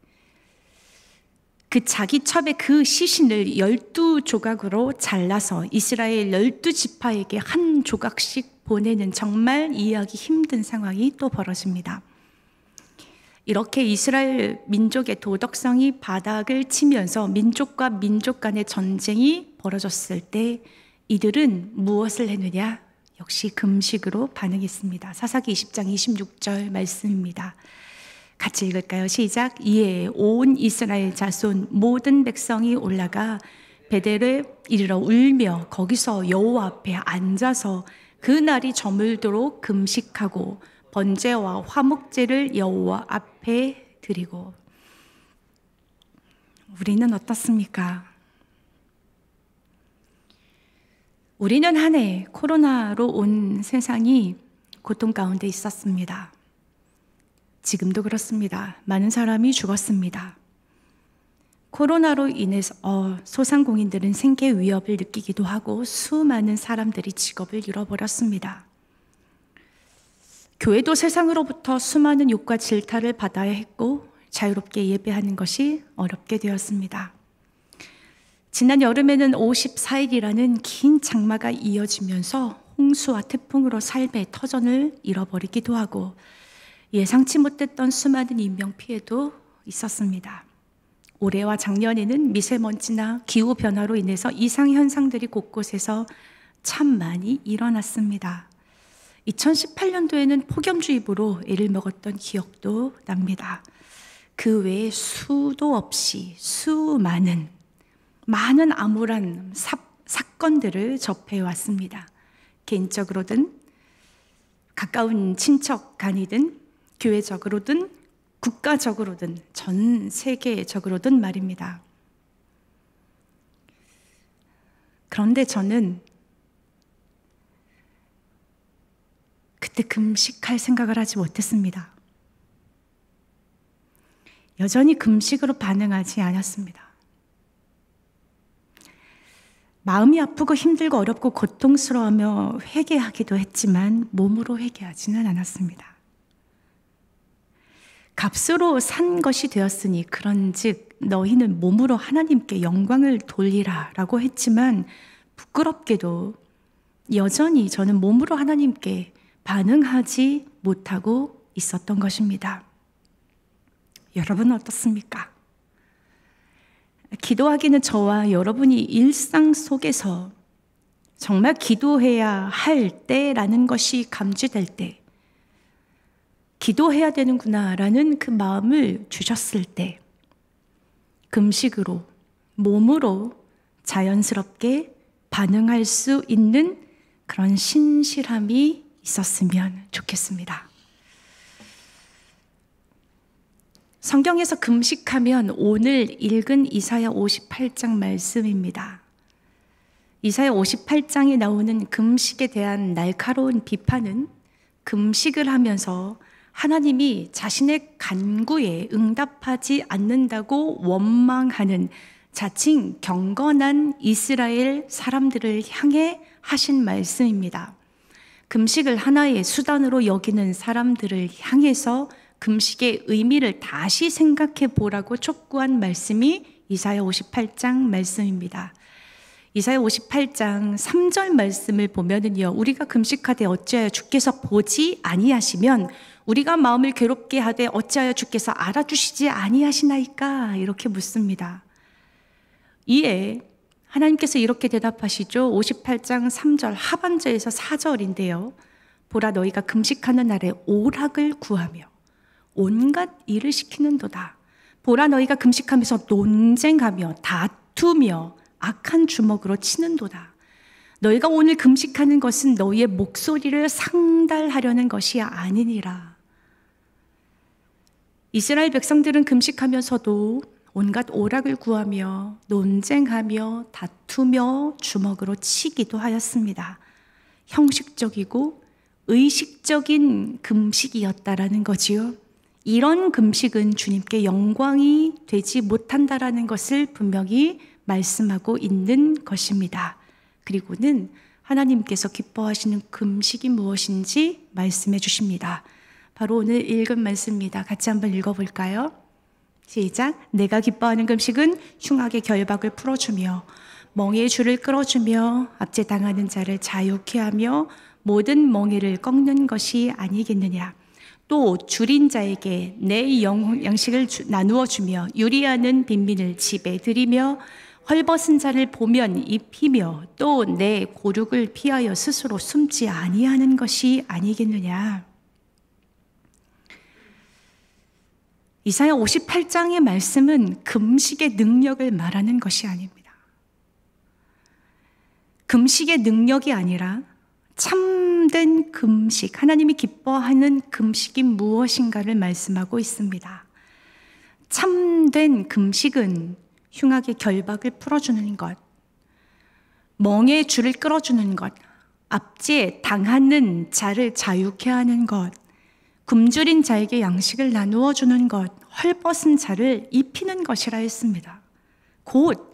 그 자기 첩의 그 시신을 12조각으로 잘라서 이스라엘 12지파에게 한 조각씩 보내는 정말 이해하기 힘든 상황이 또 벌어집니다. 이렇게 이스라엘 민족의 도덕성이 바닥을 치면서 민족과 민족 간의 전쟁이 벌어졌을 때 이들은 무엇을 했느냐? 역시 금식으로 반응했습니다. 사사기 20장 26절 말씀입니다. 같이 읽을까요? 시작. 이에 온 이스라엘 자손 모든 백성이 올라가 베델에 이르러 울며 거기서 여호와 앞에 앉아서 그 날이 저물도록 금식하고 번제와 화목제를 여호와 앞에 드리고. 우리는 어떻습니까? 우리는 한 해 코로나로 온 세상이 고통 가운데 있었습니다. 지금도 그렇습니다. 많은 사람이 죽었습니다. 코로나로 인해서 소상공인들은 생계 위협을 느끼기도 하고 수많은 사람들이 직업을 잃어버렸습니다. 교회도 세상으로부터 수많은 욕과 질타를 받아야 했고 자유롭게 예배하는 것이 어렵게 되었습니다. 지난 여름에는 54일이라는 긴 장마가 이어지면서 홍수와 태풍으로 삶의 터전을 잃어버리기도 하고 예상치 못했던 수많은 인명피해도 있었습니다. 올해와 작년에는 미세먼지나 기후변화로 인해서 이상현상들이 곳곳에서 참 많이 일어났습니다. 2018년도에는 폭염주의보로 애를 먹었던 기억도 납니다. 그 외에 수도 없이 수많은 많은 암울한 사건들을 접해왔습니다. 개인적으로든 가까운 친척 간이든 교회적으로든 국가적으로든 전 세계적으로든 말입니다. 그런데 저는 그때 금식할 생각을 하지 못했습니다. 여전히 금식으로 반응하지 않았습니다. 마음이 아프고 힘들고 어렵고 고통스러워하며 회개하기도 했지만 몸으로 회개하지는 않았습니다. 값으로 산 것이 되었으니 그런즉 너희는 몸으로 하나님께 영광을 돌리라 라고 했지만 부끄럽게도 여전히 저는 몸으로 하나님께 반응하지 못하고 있었던 것입니다. 여러분은 어떻습니까? 기도하기는 저와 여러분이 일상 속에서 정말 기도해야 할 때라는 것이 감지될 때, 기도해야 되는구나라는 그 마음을 주셨을 때, 금식으로, 몸으로 자연스럽게 반응할 수 있는 그런 신실함이 있었으면 좋겠습니다. 성경에서 금식하면 오늘 읽은 이사야 58장 말씀입니다. 이사야 58장에 나오는 금식에 대한 날카로운 비판은 금식을 하면서 하나님이 자신의 간구에 응답하지 않는다고 원망하는 자칭 경건한 이스라엘 사람들을 향해 하신 말씀입니다. 금식을 하나의 수단으로 여기는 사람들을 향해서 금식의 의미를 다시 생각해 보라고 촉구한 말씀이 이사야 58장 말씀입니다. 이사야 58장 3절 말씀을 보면은요, 우리가 금식하되 어찌하여 주께서 보지 아니하시면 우리가 마음을 괴롭게 하되 어찌하여 주께서 알아주시지 아니하시나이까 이렇게 묻습니다. 이에 하나님께서 이렇게 대답하시죠. 58장 3절 하반절에서 4절인데요. 보라 너희가 금식하는 날에 오락을 구하며 온갖 일을 시키는도다. 보라 너희가 금식하면서 논쟁하며 다투며 악한 주먹으로 치는도다. 너희가 오늘 금식하는 것은 너희의 목소리를 상달하려는 것이 아니니라. 이스라엘 백성들은 금식하면서도 온갖 오락을 구하며 논쟁하며 다투며 주먹으로 치기도 하였습니다. 형식적이고 의식적인 금식이었다라는 거지요. 이런 금식은 주님께 영광이 되지 못한다라는 것을 분명히 말씀하고 있는 것입니다. 그리고는 하나님께서 기뻐하시는 금식이 무엇인지 말씀해 주십니다. 바로 오늘 읽은 말씀입니다. 같이 한번 읽어볼까요? 시작. 내가 기뻐하는 금식은 흉악의 결박을 풀어주며 멍에의 줄을 끌어주며 압제당하는 자를 자유케 하며 모든 멍에를 꺾는 것이 아니겠느냐. 또 줄인 자에게 내 양식을 나누어 주며 유리하는 빈민을 집에 들이며 헐벗은 자를 보면 입히며 또 내 고륙을 피하여 스스로 숨지 아니하는 것이 아니겠느냐. 이사야 58장의 말씀은 금식의 능력을 말하는 것이 아닙니다. 금식의 능력이 아니라 참된 금식, 하나님이 기뻐하는 금식이 무엇인가를 말씀하고 있습니다. 참된 금식은 흉악의 결박을 풀어주는 것, 멍에 줄을 끌어주는 것, 압제 당하는 자를 자유케 하는 것, 굶주린 자에게 양식을 나누어 주는 것, 헐벗은 자를 입히는 것이라 했습니다. 곧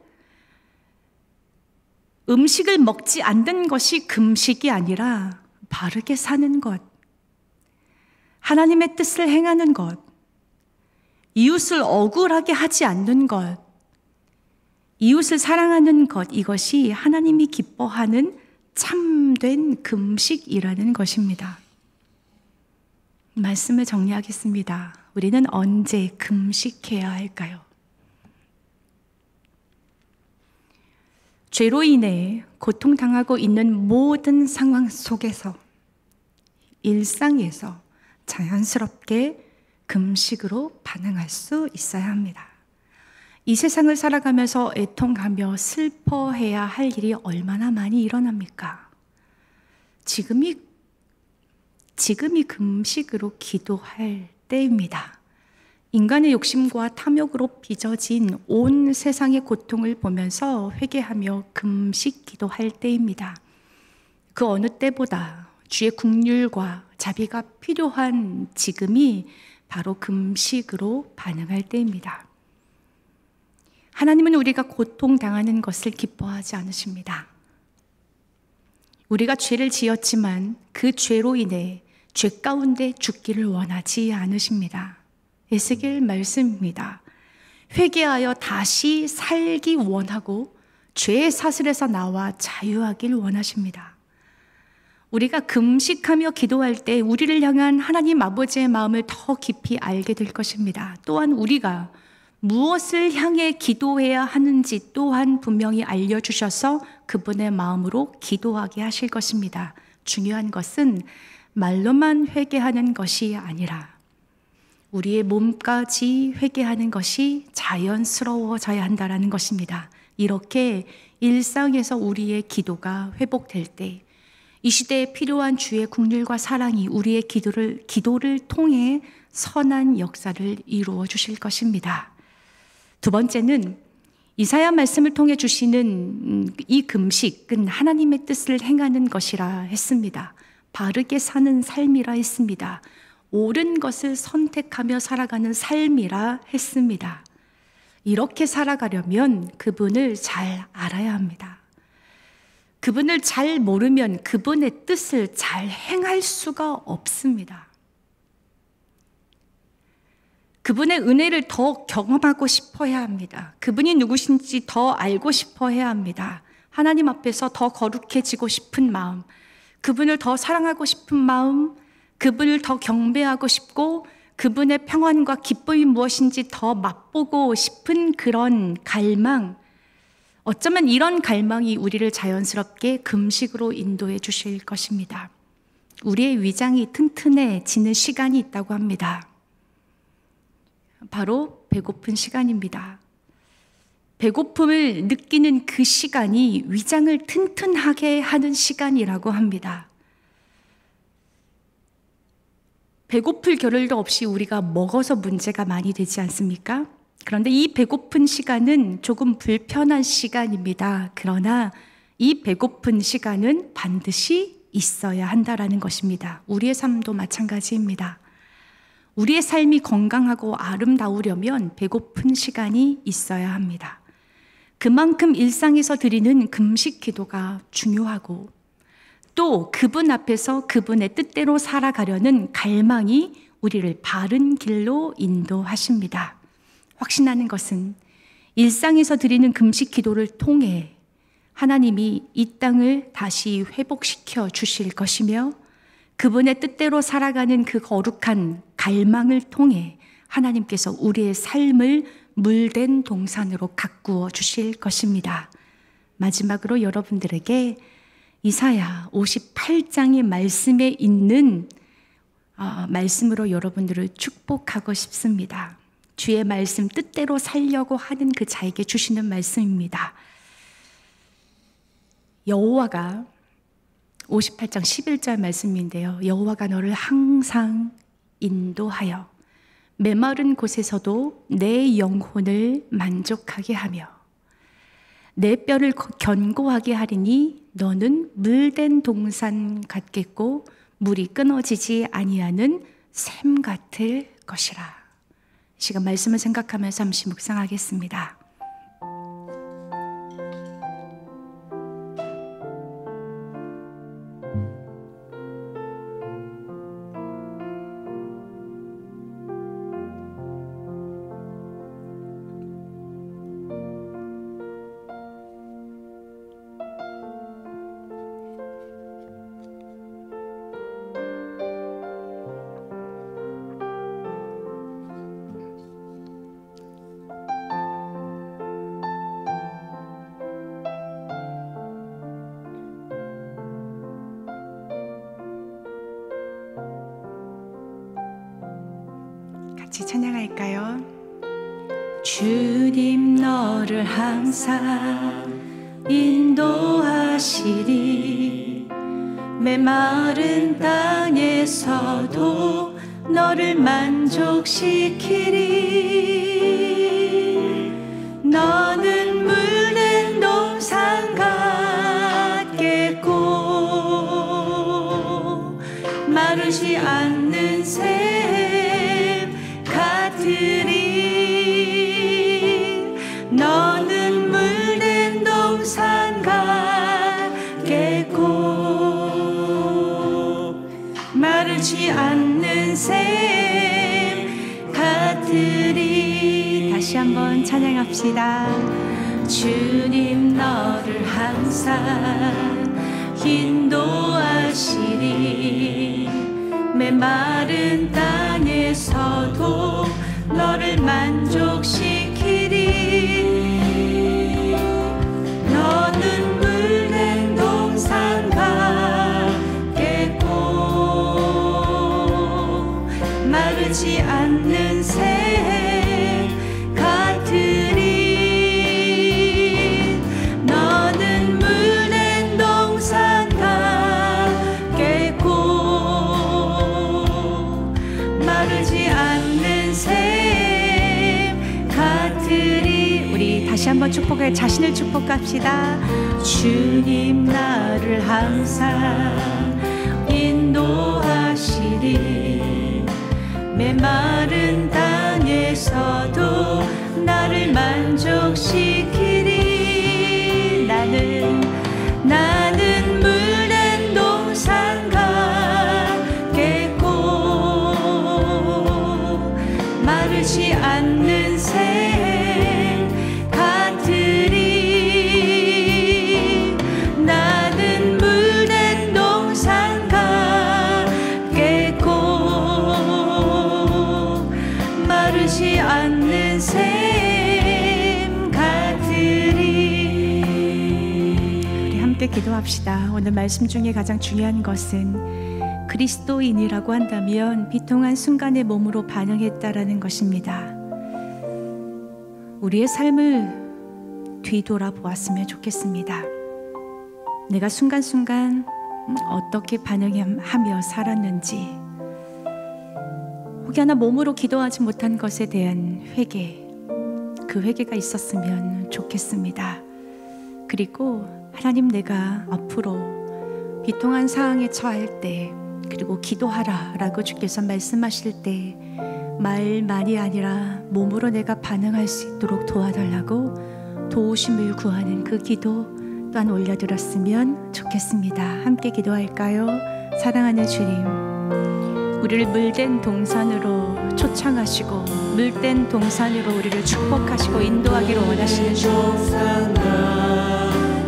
음식을 먹지 않는 것이 금식이 아니라 바르게 사는 것, 하나님의 뜻을 행하는 것, 이웃을 억울하게 하지 않는 것, 이웃을 사랑하는 것, 이것이 하나님이 기뻐하는 참된 금식이라는 것입니다. 말씀을 정리하겠습니다. 우리는 언제 금식해야 할까요? 죄로 인해 고통당하고 있는 모든 상황 속에서, 일상에서 자연스럽게 금식으로 반응할 수 있어야 합니다. 이 세상을 살아가면서 애통하며 슬퍼해야 할 일이 얼마나 많이 일어납니까? 지금이 금식으로 기도할 때입니다. 인간의 욕심과 탐욕으로 빚어진 온 세상의 고통을 보면서 회개하며 금식 기도할 때입니다. 그 어느 때보다 주의 긍휼과 자비가 필요한 지금이 바로 금식으로 반응할 때입니다. 하나님은 우리가 고통당하는 것을 기뻐하지 않으십니다. 우리가 죄를 지었지만 그 죄로 인해 죄 가운데 죽기를 원하지 않으십니다. 에스겔 말씀입니다. 회개하여 다시 살기 원하고 죄의 사슬에서 나와 자유하길 원하십니다. 우리가 금식하며 기도할 때 우리를 향한 하나님 아버지의 마음을 더 깊이 알게 될 것입니다. 또한 우리가 무엇을 향해 기도해야 하는지 또한 분명히 알려주셔서 그분의 마음으로 기도하게 하실 것입니다. 중요한 것은 말로만 회개하는 것이 아니라 우리의 몸까지 회개하는 것이 자연스러워져야 한다는 것입니다. 이렇게 일상에서 우리의 기도가 회복될 때 이 시대에 필요한 주의 긍휼과 사랑이 우리의 기도를 통해 선한 역사를 이루어 주실 것입니다. 두 번째는 이사야 말씀을 통해 주시는 이 금식은 하나님의 뜻을 행하는 것이라 했습니다. 바르게 사는 삶이라 했습니다. 옳은 것을 선택하며 살아가는 삶이라 했습니다. 이렇게 살아가려면 그분을 잘 알아야 합니다. 그분을 잘 모르면 그분의 뜻을 잘 행할 수가 없습니다. 그분의 은혜를 더 경험하고 싶어야 합니다. 그분이 누구신지 더 알고 싶어야 합니다. 하나님 앞에서 더 거룩해지고 싶은 마음, 그분을 더 사랑하고 싶은 마음, 그분을 더 경배하고 싶고 그분의 평안과 기쁨이 무엇인지 더 맛보고 싶은 그런 갈망, 어쩌면 이런 갈망이 우리를 자연스럽게 금식으로 인도해 주실 것입니다. 우리의 위장이 튼튼해지는 시간이 있다고 합니다. 바로 배고픈 시간입니다. 배고픔을 느끼는 그 시간이 위장을 튼튼하게 하는 시간이라고 합니다. 배고플 겨를도 없이 우리가 먹어서 문제가 많이 되지 않습니까? 그런데 이 배고픈 시간은 조금 불편한 시간입니다. 그러나 이 배고픈 시간은 반드시 있어야 한다라는 것입니다. 우리의 삶도 마찬가지입니다. 우리의 삶이 건강하고 아름다우려면 배고픈 시간이 있어야 합니다. 그만큼 일상에서 드리는 금식 기도가 중요하고 또 그분 앞에서 그분의 뜻대로 살아가려는 갈망이 우리를 바른 길로 인도하십니다. 확신하는 것은 일상에서 드리는 금식 기도를 통해 하나님이 이 땅을 다시 회복시켜 주실 것이며 그분의 뜻대로 살아가는 그 거룩한 갈망을 통해 하나님께서 우리의 삶을 물된 동산으로 가꾸어 주실 것입니다. 마지막으로 여러분들에게 이사야 58장의 말씀에 있는 말씀으로 여러분들을 축복하고 싶습니다. 주의 말씀 뜻대로 살려고 하는 그 자에게 주시는 말씀입니다. 여호와가 58장 11절 말씀인데요. 여호와가 너를 항상 인도하여 메마른 곳에서도 내 영혼을 만족하게 하며 내 뼈를 견고하게 하리니 너는 물된 동산 같겠고 물이 끊어지지 아니하는 샘 같을 것이라. 시간 말씀을 생각하면서 잠시 묵상하겠습니다. 같이 찬양할까요? 주님 너를 항상 인도하시리 메마른 땅에서도 너를 만족시키리 너는 물든 동산 같겠고 마르지 않는 샘 같으리 너 마르지 않는 샘 같으리. 다시 한번 찬양합시다. 주님 너를 항상 인도하시리. 메마른 땅에서도 너를 만족시키리. 너는 물된 동산 같겠고 마르지 않는 샘 같으리. 너는 물된 동산 같겠고 마르지 않는 샘 같으리. 우리 다시 한번 축복할 자신을 축복합시다. 주님 나를 항상 인도하시리. 메마른 땅에서도 나를 만족시키리. 나는 물된 동산 같겠고 마르지 않는 샘 같으리. 나는 물된 동산 같겠고 마르지 않는 샘 같으리. 우리 함께 기도합시다. 오늘 말씀 중에 가장 중요한 것은 그리스도인이라고 한다면 비통한 순간의 몸으로 반응했다라는 것입니다. 우리의 삶을 뒤돌아보았으면 좋겠습니다. 내가 순간순간 어떻게 반응하며 살았는지, 혹여나 몸으로 기도하지 못한 것에 대한 회개, 그 회개가 있었으면 좋겠습니다. 그리고 하나님, 내가 앞으로 비통한 상황에 처할 때, 그리고 기도하라 라고 주께서 말씀하실 때 말만이 아니라 몸으로 내가 반응할 수 있도록 도와달라고 도우심을 구하는 그 기도 또한 올려드렸으면 좋겠습니다. 함께 기도할까요? 사랑하는 주님, 우리를 물된 동산으로 초청하시고 물된 동산으로 우리를 축복하시고 인도하기를 원하시는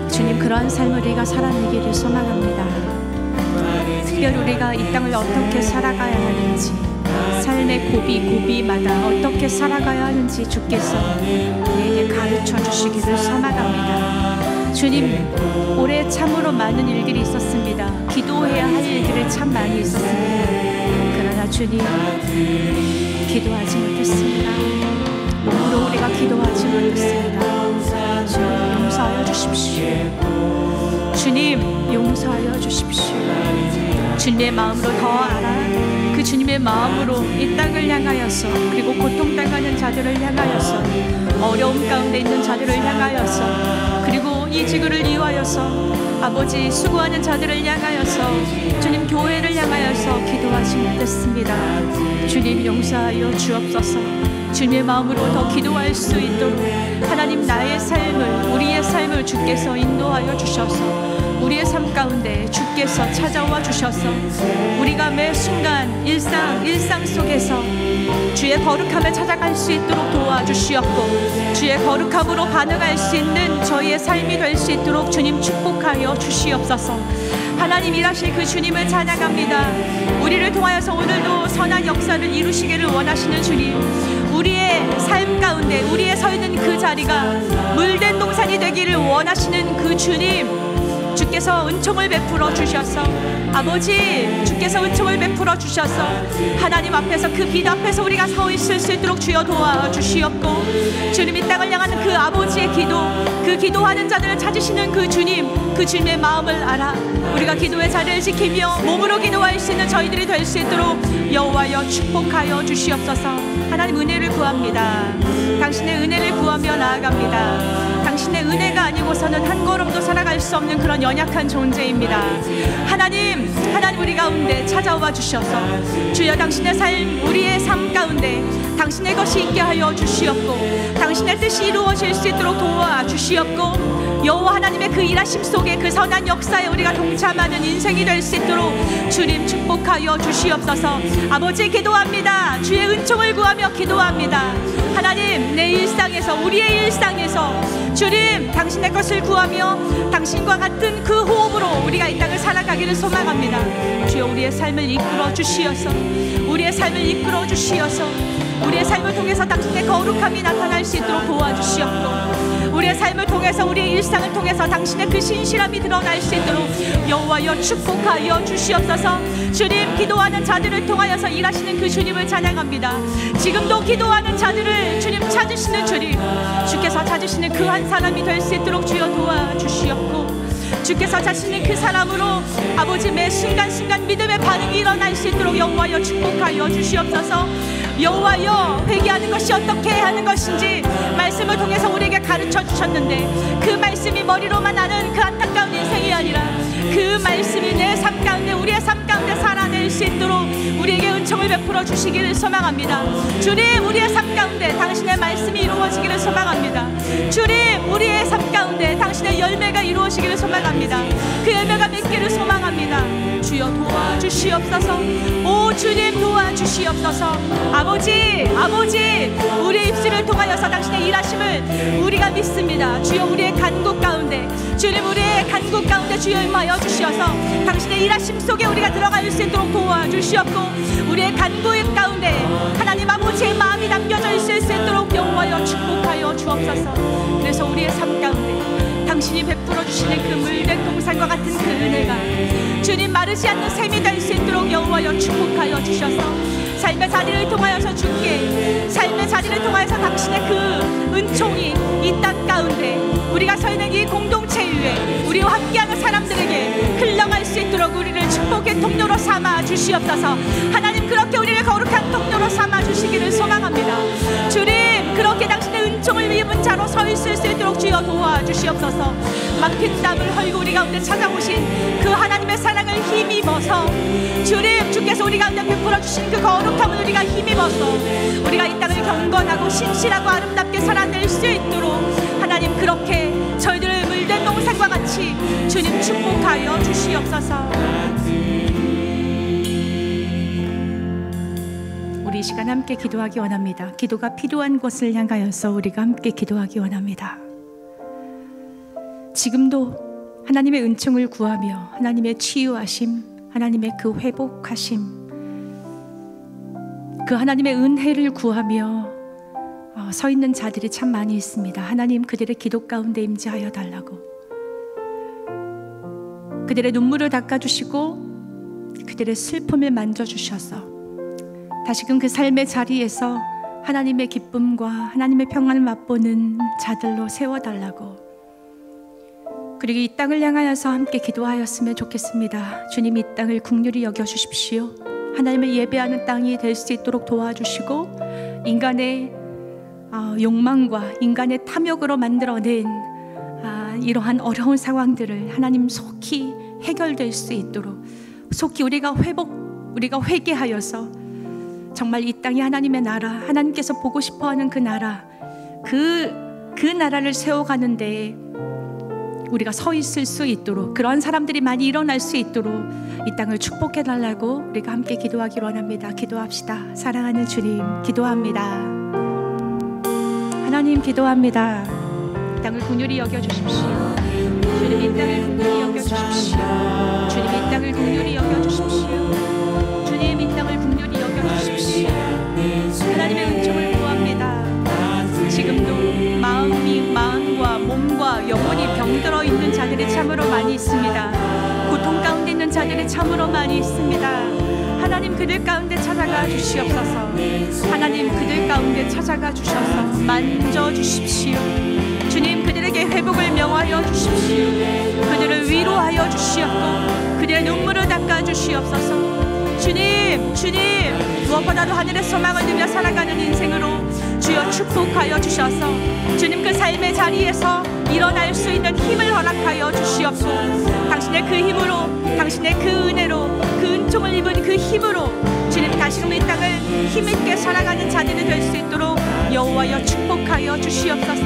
주님, 그러한 삶을 우리가 살아내기를 소망합니다. 특별히 우리가 이 땅을 어떻게 살아가야 하는지, 삶의 고비마다 어떻게 살아가야 하는지 주께서 우리에게 가르쳐 주시기를 소망합니다. 주님, 올해 참으로 많은 일들이 있었습니다. 기도해야 할 일들이 참 많이 있었습니다. 그러나 주님, 기도하지 못했습니다. 몸으로 우리가 기도하지 못했습니다. 주님, 용서하여 주십시오. 주님, 용서하여 주십시오. 주님의 마음으로 더 알아, 그 주님의 마음으로 이 땅을 향하여서, 그리고 고통당하는 자들을 향하여서, 어려움 가운데 있는 자들을 향하여서, 그리고 이 지구를 이유하여서 아버지 수고하는 자들을 향하여서, 주님 교회를 향하여서 기도하지 못했습니다. 주님, 용서하여 주옵소서. 주님의 마음으로 더 기도할 수 있도록 하나님, 나의 삶을, 우리의 삶을 주께서 인도하여 주셔서 우리의 삶 가운데 주께서 찾아와 주셔서 우리가 매 순간 일상 속에서 주의 거룩함을 찾아갈 수 있도록 도와주시옵고, 주의 거룩함으로 반응할 수 있는 저희의 삶이 될 수 있도록 주님 축복하여 주시옵소서. 하나님, 일하실 그 주님을 찬양합니다. 우리를 통하여서 오늘도 선한 역사를 이루시기를 원하시는 주님, 우리의 삶 가운데 우리의 서 있는 그 자리가 물된 동산이 되기를 원하시는 그 주님, 주께서 은총을 베풀어 주셔서, 아버지 주께서 은총을 베풀어 주셔서 하나님 앞에서, 그 빛 앞에서 우리가 서 있을 수 있도록 주여 도와주시옵고, 주님, 이 땅을 향하는 그 아버지의 기도, 그 기도하는 자들을 찾으시는 그 주님, 그 주님의 마음을 알아 우리가 기도의 자리를 지키며 몸으로 기도할 수 있는 저희들이 될 수 있도록 여호와여 축복하여 주시옵소서. 하나님, 은혜를 구합니다. 당신의 은혜를 구하며 나아갑니다. 당신의 은혜가 아니고서는 한 걸음도 살아갈 수 없는 그런 연약한 존재입니다. 하나님, 우리 가운데 찾아와 주셔서 주여, 당신의 삶, 우리의 삶 가운데 당신의 것이 있게 하여 주시옵고, 당신의 뜻이 이루어질 수 있도록 도와주시옵고, 여호와 하나님의 그 일하심 속에 그 선한 역사에 우리가 동참하는 인생이 될 수 있도록 주님 축복하여 주시옵소서. 아버지 기도합니다. 주의 은총을 구하며 기도합니다. 하나님 내 일상에서 우리의 일상에서 주님 당신의 것을 구하며 당신과 같은 그 호흡으로 우리가 이 땅을 살아가기를 소망합니다. 주여 우리의 삶을 이끌어 주시어서 우리의 삶을 이끌어 주시어서 우리의 삶을 통해서 당신의 거룩함이 나타날 수 있도록 도와주시옵고 우리의 삶을 통해서 우리의 일상을 통해서 당신의 그 신실함이 드러날 수 있도록 여호와여 축복하여 주시옵소서. 주님 기도하는 자들을 통하여서 일하시는 그 주님을 찬양합니다. 지금도 기도하는 자들을 주님 찾으시는 주님, 주께서 찾으시는 그 한 사람이 될 수 있도록 주여 도와주시옵고 주께서 자신의 그 사람으로 아버지 매 순간순간 믿음의 반응이 일어날 수 있도록 여호와여 축복하여 주시옵소서. 여호와여 회개하는 것이 어떻게 하는 것인지 말씀을 통해서 우리에게 가르쳐 주셨는데 그 말씀이 머리로만 아는 그 안타까운 인생이 아니라 그 말씀이 내 삶 가운데 우리의 삶 가운데 살아낼 수 있도록 우리에게 은총을 베풀어 주시기를 소망합니다. 주님 우리의 삶 가운데 당신의 말씀이 이루어지기를 소망합니다. 주님 우리의 삶 가운데 당신의 열매가 이루어지기를 소망합니다. 그 열매가 맺기를 소망합니다. 주여 도와주시옵소서. 오 주님 도와주시옵소서. 아버지 우리의 입술을 통하여서 당신의 일하심을 우리가 믿습니다. 주여 우리의 간구 가운데 주님 우리의 간구 가운데 주여 임하여 주시어서 당신의 일하심 속에 우리가 들어갈 수 있도록 도와주시옵고 우리의 간구 가운데 하나님 아버지의 마음이 담겨져 있을 수 있도록 여호와여 축복하여 주옵소서. 그래서 우리의 삶 가운데 당신이 베풀어 주시는 그 물된 동산과 같은 그 은혜가 주님 마르지 않는 샘이 될 수 있도록 여호와여 축복하여 주셔서 삶의 자리를 통하여서 주께 삶의 자리를 통하여서 당신의 그 은총이 이 땅 가운데 우리가 서 있는 이 공동체 위에 우리와 함께하는 사람들에게 흘러갈 수 있도록 우리를 축복의 통로로 삼아 주시옵소서. 하나님 그렇게 우리를 거룩한 통로로 삼아 주시기를 소망합니다. 주님 그렇게 당신의 은총을 입은 자로 서 있을 수 있도록 주여 도와주시옵소서. 막힌 땀을 헐고 우리 가운데 찾아오신 그 하나님의 사랑을 힘입어서 주님 주께서 우리 가운데 베풀어 주신 그 거룩함을 우리가 힘입어서 우리가 이 땅을 경건하고 신실하고 아름답게 살아낼 수 있도록 하나님 그렇게 저희들을 물된 동산과 같이 주님 축복하여 주시옵소서. 우리 이 시간 함께 기도하기 원합니다. 기도가 필요한 곳을 향하여서 우리가 함께 기도하기 원합니다. 지금도 하나님의 은총을 구하며 하나님의 치유하심, 하나님의 그 회복하심, 그 하나님의 은혜를 구하며 서 있는 자들이 참 많이 있습니다. 하나님 그들의 기도 가운데 임재하여 달라고, 그들의 눈물을 닦아주시고 그들의 슬픔을 만져주셔서 다시금 그 삶의 자리에서 하나님의 기쁨과 하나님의 평안을 맛보는 자들로 세워달라고, 그리고 이 땅을 향하여서 함께 기도하였으면 좋겠습니다. 주님 이 땅을 긍휼히 여겨주십시오. 하나님을 예배하는 땅이 될 수 있도록 도와주시고 인간의 욕망과 인간의 탐욕으로 만들어낸 이러한 어려운 상황들을 하나님 속히 해결될 수 있도록 속히 우리가 회개하여서 정말 이 땅이 하나님의 나라, 하나님께서 보고 싶어하는 그 나라, 그 나라를 세워가는 데에 우리가 서 있을 수 있도록, 그런 사람들이 많이 일어날 수 있도록 이 땅을 축복해 달라고 우리가 함께 기도하기를 원합니다. 기도합시다. 사랑하는 주님, 기도합니다. 하나님 기도합니다. 이 땅을 긍휼히 여겨주십시오. 주님 이 땅을 긍휼히 여겨주십시오. 주님 이 땅을 긍휼히 여겨주십시오. 주님 이 땅을 긍휼히 여겨주십시오. 하나님의 은총을 구합니다. 지금도 마음과 몸과 영혼이 병들어 있는 자들이 참으로 많이 있습니다. 고통 가운데 있는 자들이 참으로 많이 있습니다. 하나님 그들 가운데 찾아가 주시옵소서. 하나님 그들 가운데 찾아가 주셔서 만져주십시오. 주님 그들에게 회복을 명하여 주십시오. 그들을 위로하여 주시옵고 그들의 눈물을 닦아 주시옵소서. 주님 무엇보다도 하늘의 소망을 두며 살아가는 인생으로 주여 축복하여 주셔서 주님 그 삶의 자리에서 일어날 수 있는 힘을 허락하여 주시옵고 당신의 그 힘으로, 당신의 그 은혜로, 그 은총을 입은 그 힘으로 주님 다시금 이 땅을 힘있게 살아가는 자들이 될 수 있도록 여호와 여호와여 축복하여 주시옵소서.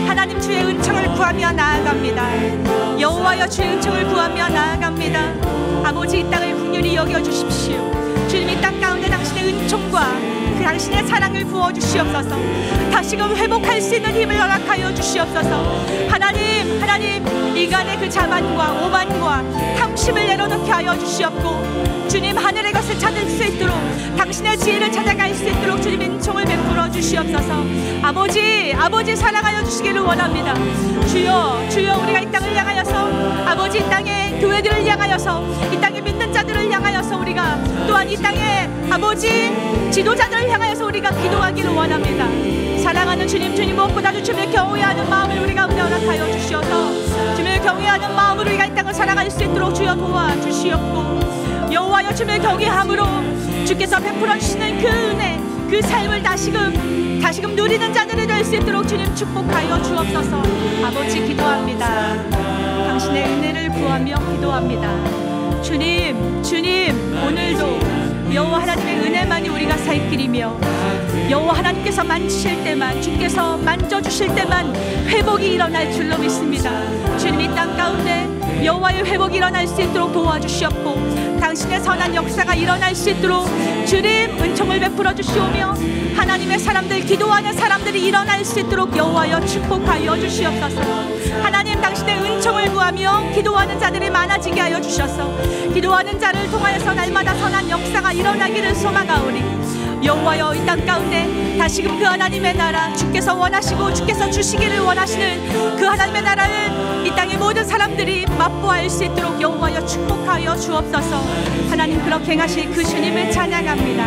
하나님 주의 은총을 구하며 나아갑니다. 여호와여 주의 은총을 구하며 나아갑니다. 아버지 이 땅을 긍휼히 여겨주십시오. 주님 이 땅 가운데 당신의 은총과 그 당신의 사랑을 부어주시옵소서. 다시금 회복할 수 있는 힘을 허락하여 주시옵소서. 하나님 인간의 그 자만과 오만과 탐심을 내려놓게 하여 주시옵고 주님 하늘의 것을 찾을 수 있도록 당신의 지혜를 찾아갈 수 있도록 주님 은총을 베풀어 주시옵소서. 아버지 사랑하여 주시기를 원합니다. 주여 우리가 이 땅을 향하여서 아버지 이 땅의 교회들을 향하여서 이 땅의 믿는 자들을 향하여서 우리가 또한 이 땅의 아버지 지도자들을 향하여서 우리가 기도하기를 원합니다. 사랑하는 주님 무엇보다도 주님을 경외하는 마음을 우리 가운데 허락하여 주시어서 주님을 경외하는 마음으로 우리가 이 땅을 살아갈 수 있도록 주여 도와주시옵고 여호와여 주님을 경외함으로 주께서 베풀어 주시는 그 은혜 그 삶을 다시금 누리는 자들이 될 수 있도록 주님 축복하여 주옵소서. 아버지 기도합니다. 당신의 은혜를 구하며 기도합니다. 주님 오늘도 여호와 하나님의 은혜만이 우리가 살 길이며 여호와 하나님께서 만지실 때만 주께서 만져주실 때만 회복이 일어날 줄로 믿습니다. 주님 이 땅 가운데 여호와의 회복이 일어날 수 있도록 도와주시옵고 당신의 선한 역사가 일어날 수 있도록 주님 은총을 베풀어 주시오며 하나님의 사람들 기도하는 사람들이 일어날 수 있도록 여호와여 축복하여 주시옵소서. 하나님 당신의 은총을 구하며 기도하는 자들이 많아지게 하여 주셔서 기도하는 자를 통하여서 날마다 선한 역사가 일어나기를 소망하오니 여호와여 이 땅 가운데 다시금 그 하나님의 나라 주께서 원하시고 주께서 주시기를 원하시는 그 하나님의 나라를 이 땅의 모든 사람들이 맛보할 수 있도록 여호와여 축복하여 주옵소서. 하나님 그렇게 행하실 그 주님을 찬양합니다.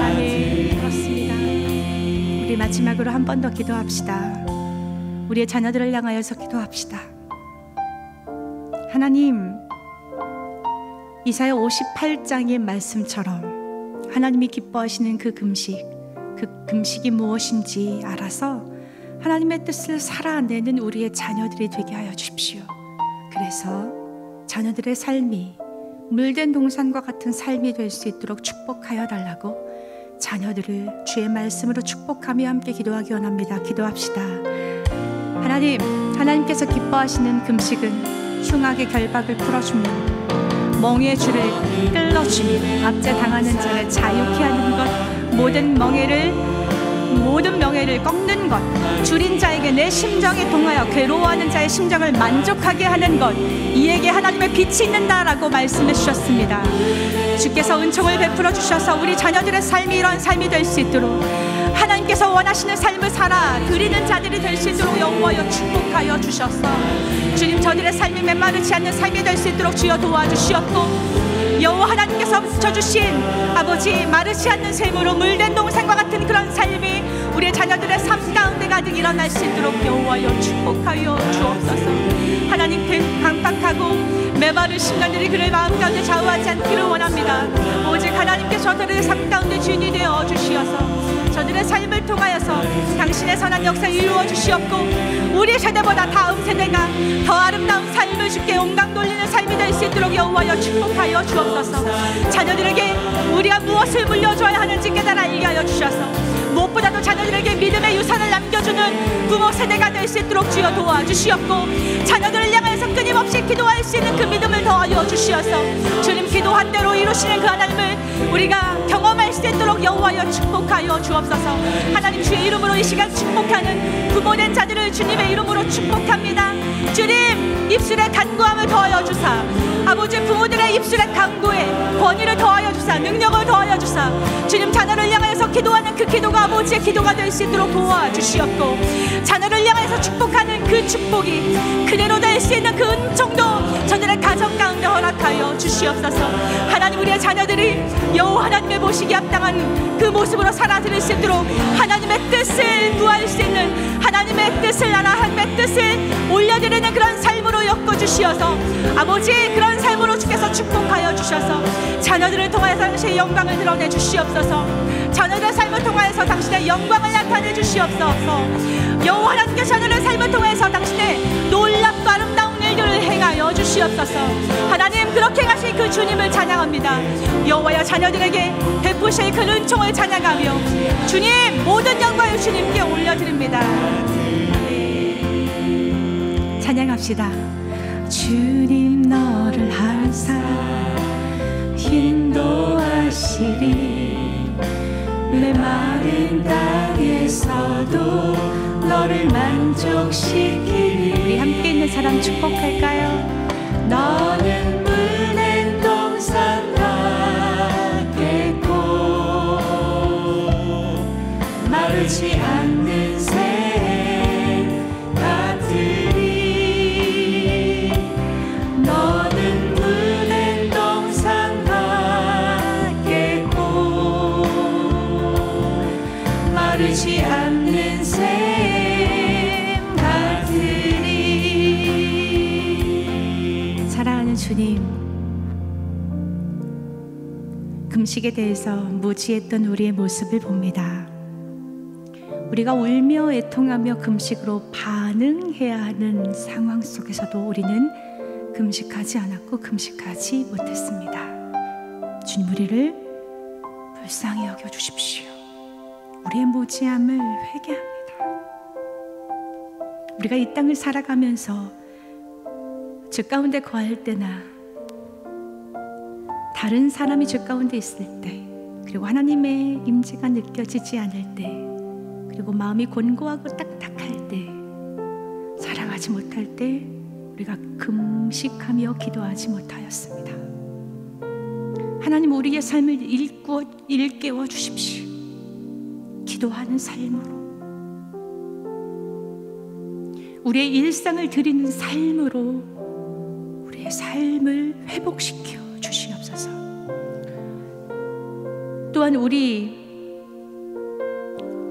아멘. 그렇습니다. 우리 마지막으로 한 번 더 기도합시다. 우리의 자녀들을 향하여서 기도합시다. 하나님 이사야 58장의 말씀처럼 하나님이 기뻐하시는 그 금식이 무엇인지 알아서 하나님의 뜻을 살아내는 우리의 자녀들이 되게 하여 주십시오. 그래서 자녀들의 삶이 물된 동산과 같은 삶이 될 수 있도록 축복하여 달라고 자녀들을 주의 말씀으로 축복하며 함께 기도하기 원합니다. 기도합시다. 하나님께서 기뻐하시는 금식은 흉악의 결박을 풀어주며 멍에의 줄을 끌어주며 압제당하는 자를 자유케 하는 것, 모든 명예를 꺾는 것, 줄인 자에게 내 심정에 동하여 괴로워하는 자의 심정을 만족하게 하는 것, 이에게 하나님의 빛이 있는다라고 말씀해 주셨습니다. 주께서 은총을 베풀어 주셔서 우리 자녀들의 삶이 이런 삶이 될 수 있도록 하나님께서 원하시는 삶을 살아 드리는 자들이 될 수 있도록 여호와여 축복하여 주셔서 주님 저들의 삶이 메마르지 않는 삶이 될 수 있도록 주여 도와주시옵고 여호와 하나님께서 붙여주신 아버지 마르지 않는 샘으로 물된 동산과 같은 그런 삶이 우리의 자녀들의 삶 가운데 가득 일어날 수 있도록 여호와여 축복하여 주옵소서. 하나님 강팍하고 메마르신 자들이 그를 마음 가운데 좌우하지 않기를 원합니다. 오직 하나님께서 저들의 삶 가운데 주인이 되어 주시어서 저들의 삶을 통하여서 당신의 선한 역사를 이루어 주시옵고 우리 세대보다 다음 세대가 더 아름다운 삶을 주께 온강 돌리는 삶이 될 수 있도록 여호와여 축복하여 주옵소서. 자녀들에게 우리가 무엇을 물려줘야 하는지 깨달아 알게 하여 주셔서 무엇보다도 자녀들에게 믿음의 유산을 남겨주는 부모 세대가 될 수 있도록 주여 도와주시옵고 자녀들을 향해서 끊임없이 기도할 수 있는 그 믿음을 더하여 주시어서 주님 기도한 대로 이루시는 그 하나님을 우리가 경험할 수 있도록 여호와여 축복하여 주옵소서. 하나님 주의 이름으로 이 시간 축복하는 부모된 자들을 주님의 이름으로 축복합니다. 주님 입술에 간구함을 더하여 주사 아버지 부모들의 입술에 간구에 권위를 더하여 주사 능력을 더하여 주사 주님 자녀를 향해서 기도하는 그 기도가 아버지의 기도가 될 수 있도록 도와주시옵고 자녀를 향해서 축복하는 그 축복이 그대로 될 수 있는 그 은총도 저들의 가정 가운데 허락하여 주시옵소서. 하나님 우리의 자녀들이 여호와 하나님의 보시기에 합당한 그 모습으로 살아드릴 수 있도록 하나님의 뜻을 구할 수 있는 하나님의 뜻을 나라 하나님의 뜻을 올려드리는 그런 삶으로 엮어주시어서 아버지 그런 삶으로 주께서 축복하여 주셔서 자녀들을 통하여서 당신의 영광을 드러내 주시옵소서. 자녀들의 삶을 통하여서 당신의 영광을 나타내 주시옵소서. 여호와 하나님께서 자녀들의 삶을 통해서 당신의 놀랍고 아름다운 일들을 행하여 주시옵소서. 하나님, 그렇게 하신 그 주님을 찬양합니다. 여호와여, 자녀들에게 베푸실 그 은총을 찬양하며 주님, 모든 영광을 주님께 올려드립니다. 찬양합시다. 주님, 너를 항상 인도하시리. 메마른 땅에서도 너를 만족시키리. 우리 함께 있는 사람 축복할까요? 너는 푸른 동산 같겠고 마르지 않는 샘 같으리. 너는 푸른 동산 같겠고 마르지 않는 샘 같으리. 사랑하는 주님, 금식에 대해서 무지했던 우리의 모습을 봅니다. 우리가 울며 애통하며 금식으로 반응해야 하는 상황 속에서도 우리는 금식하지 않았고 금식하지 못했습니다. 주님, 우리를 불쌍히 여겨주십시오. 우리의 무지함을 회개합니다. 우리가 이 땅을 살아가면서 주 가운데 거할 때나 다른 사람이 주 가운데 있을 때, 그리고 하나님의 임재가 느껴지지 않을 때, 그리고 마음이 곤고하고 딱딱할 때, 사랑하지 못할 때 우리가 금식하며 기도하지 못하였습니다. 하나님, 우리의 삶을 일깨워 주십시오. 기도하는 삶으로, 우리의 일상을 드리는 삶으로 우리의 삶을 회복시켜 주시옵소서.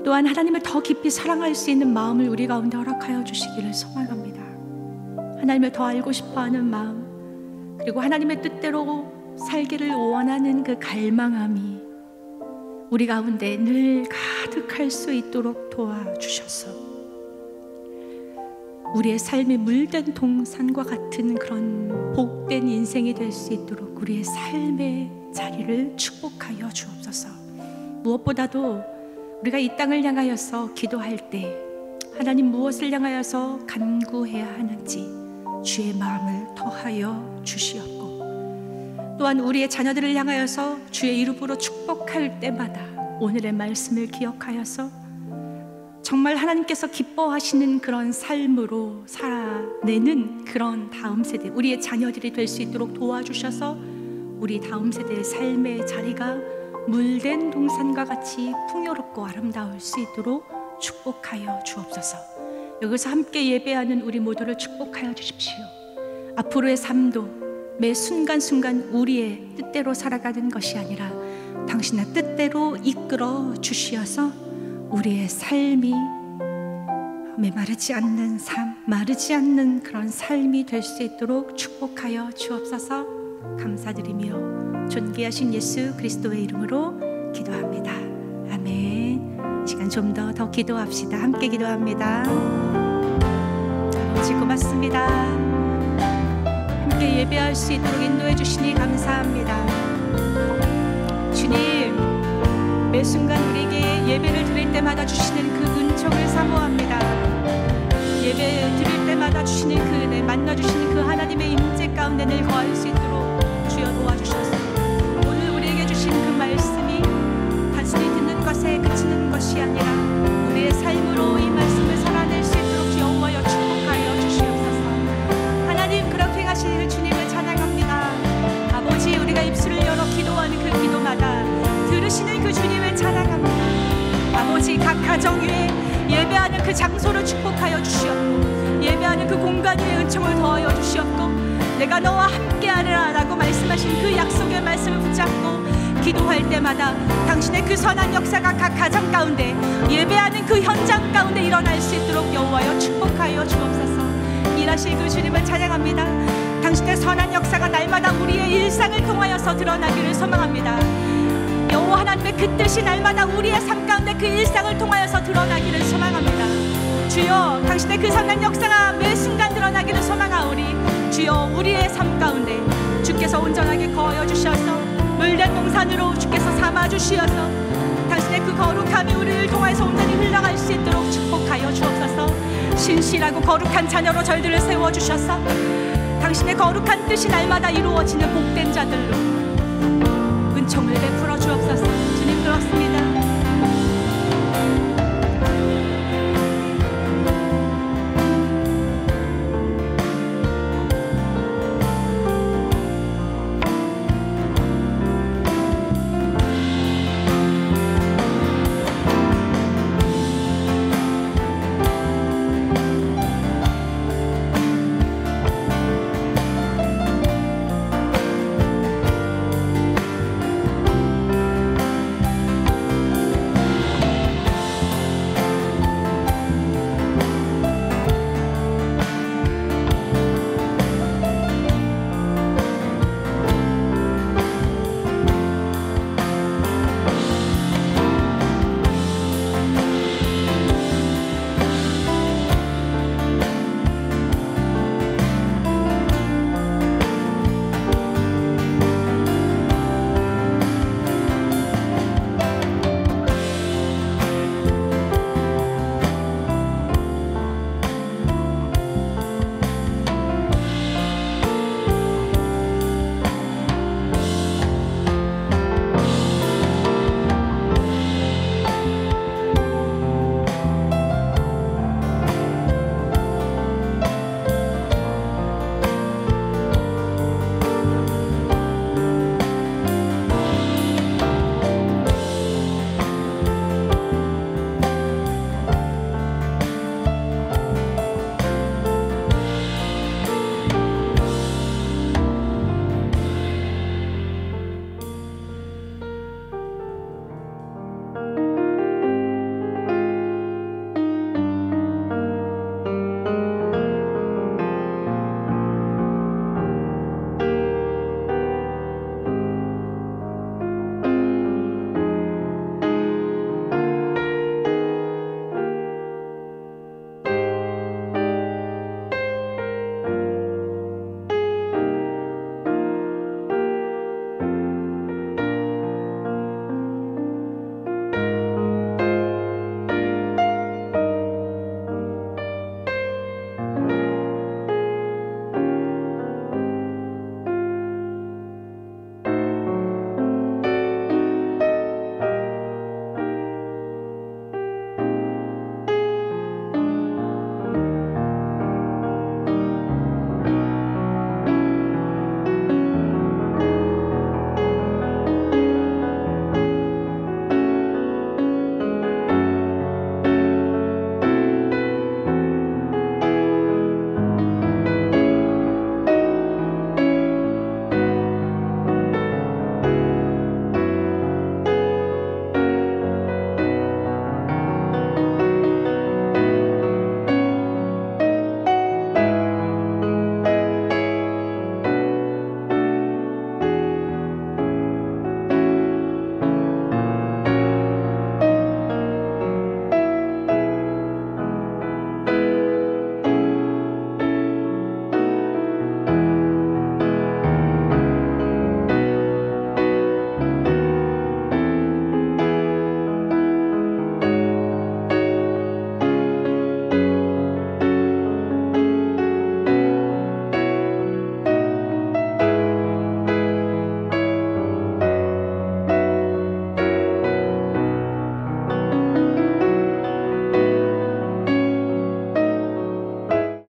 또한 하나님을 더 깊이 사랑할 수 있는 마음을 우리 가운데 허락하여 주시기를 소망합니다. 하나님을 더 알고 싶어하는 마음, 그리고 하나님의 뜻대로 살기를 원하는 그 갈망함이 우리 가운데 늘 가득할 수 있도록 도와주셔서 우리의 삶이 물된 동산과 같은 그런 복된 인생이 될 수 있도록 우리의 삶의 자리를 축복하여 주옵소서. 무엇보다도 우리가 이 땅을 향하여서 기도할 때 하나님, 무엇을 향하여서 간구해야 하는지 주의 마음을 더하여 주시옵고, 또한 우리의 자녀들을 향하여서 주의 이름으로 축복할 때마다 오늘의 말씀을 기억하여서 정말 하나님께서 기뻐하시는 그런 삶으로 살아내는 그런 다음 세대, 우리의 자녀들이 될 수 있도록 도와주셔서 우리 다음 세대의 삶의 자리가 물된 동산과 같이 풍요롭고 아름다울 수 있도록 축복하여 주옵소서. 여기서 함께 예배하는 우리 모두를 축복하여 주십시오. 앞으로의 삶도 매 순간순간 우리의 뜻대로 살아가는 것이 아니라 당신의 뜻대로 이끌어 주시어서 우리의 삶이 메마르지 않는 삶, 마르지 않는 그런 삶이 될 수 있도록 축복하여 주옵소서. 감사드리며 존귀하신 예수 그리스도의 이름으로 기도합니다. 아멘. 시간 좀 더 기도합시다. 함께 기도합니다. 아버지, 고맙습니다. 함께 예배할 수 있도록 인도해 주시니 감사합니다. 주님, 매 순간 우리에게 예배를 드릴 때마다 주시는 그 은총을 사모합니다. 예배 드릴 때마다 주시는 그 은혜, 만나주시는 그 하나님의 임재 가운데 늘 거할 수 있도록 주여 도와주셔서 오늘 우리에게 주신 그 말씀이 단순히 듣는 것에 그치는 것이 아니라 우리의 삶으로 이 말씀을 살아낼 수 있도록 여호와여 축복하여 주시옵소서. 하나님, 그렇게 행하실 그 주님을 찬양합니다. 아버지, 우리가 입술을 열어 기도하는 그 기도마다 들으시는 그 주님을 찬양합니다. 아버지, 각 가정 위에 예배하는 그 장소를 축복하여 주시옵고, 예배하는 그 공간 위에 은총을 더하여 주시옵고, 내가 너와 함께하리라 라고 말씀하신 그 약속의 말씀을 붙잡고 기도할 때마다 당신의 그 선한 역사가 각 가정 가운데, 예배하는 그 현장 가운데 일어날 수 있도록 여호와여 축복하여 주옵소서. 일하실 그 주님을 찬양합니다. 당신의 선한 역사가 날마다 우리의 일상을 통하여서 드러나기를 소망합니다. 여호와 하나님의 그 뜻이 날마다 우리의 삶 가운데 그 일상을 통하여서 드러나기를 소망합니다. 주여, 당신의 그 선한 역사가 매 순간 드러나기를 소망하오니 주여 우리의 삶 가운데 주께서 온전하게 거하여 주셔서 물된 동산으로 주께서 삼아 주시어서 당신의 그 거룩함이 우리를 통해서 온전히 흘러갈 수 있도록 축복하여 주옵소서. 신실하고 거룩한 자녀로 저희들을 세워주셔서 당신의 거룩한 뜻이 날마다 이루어지는 복된 자들로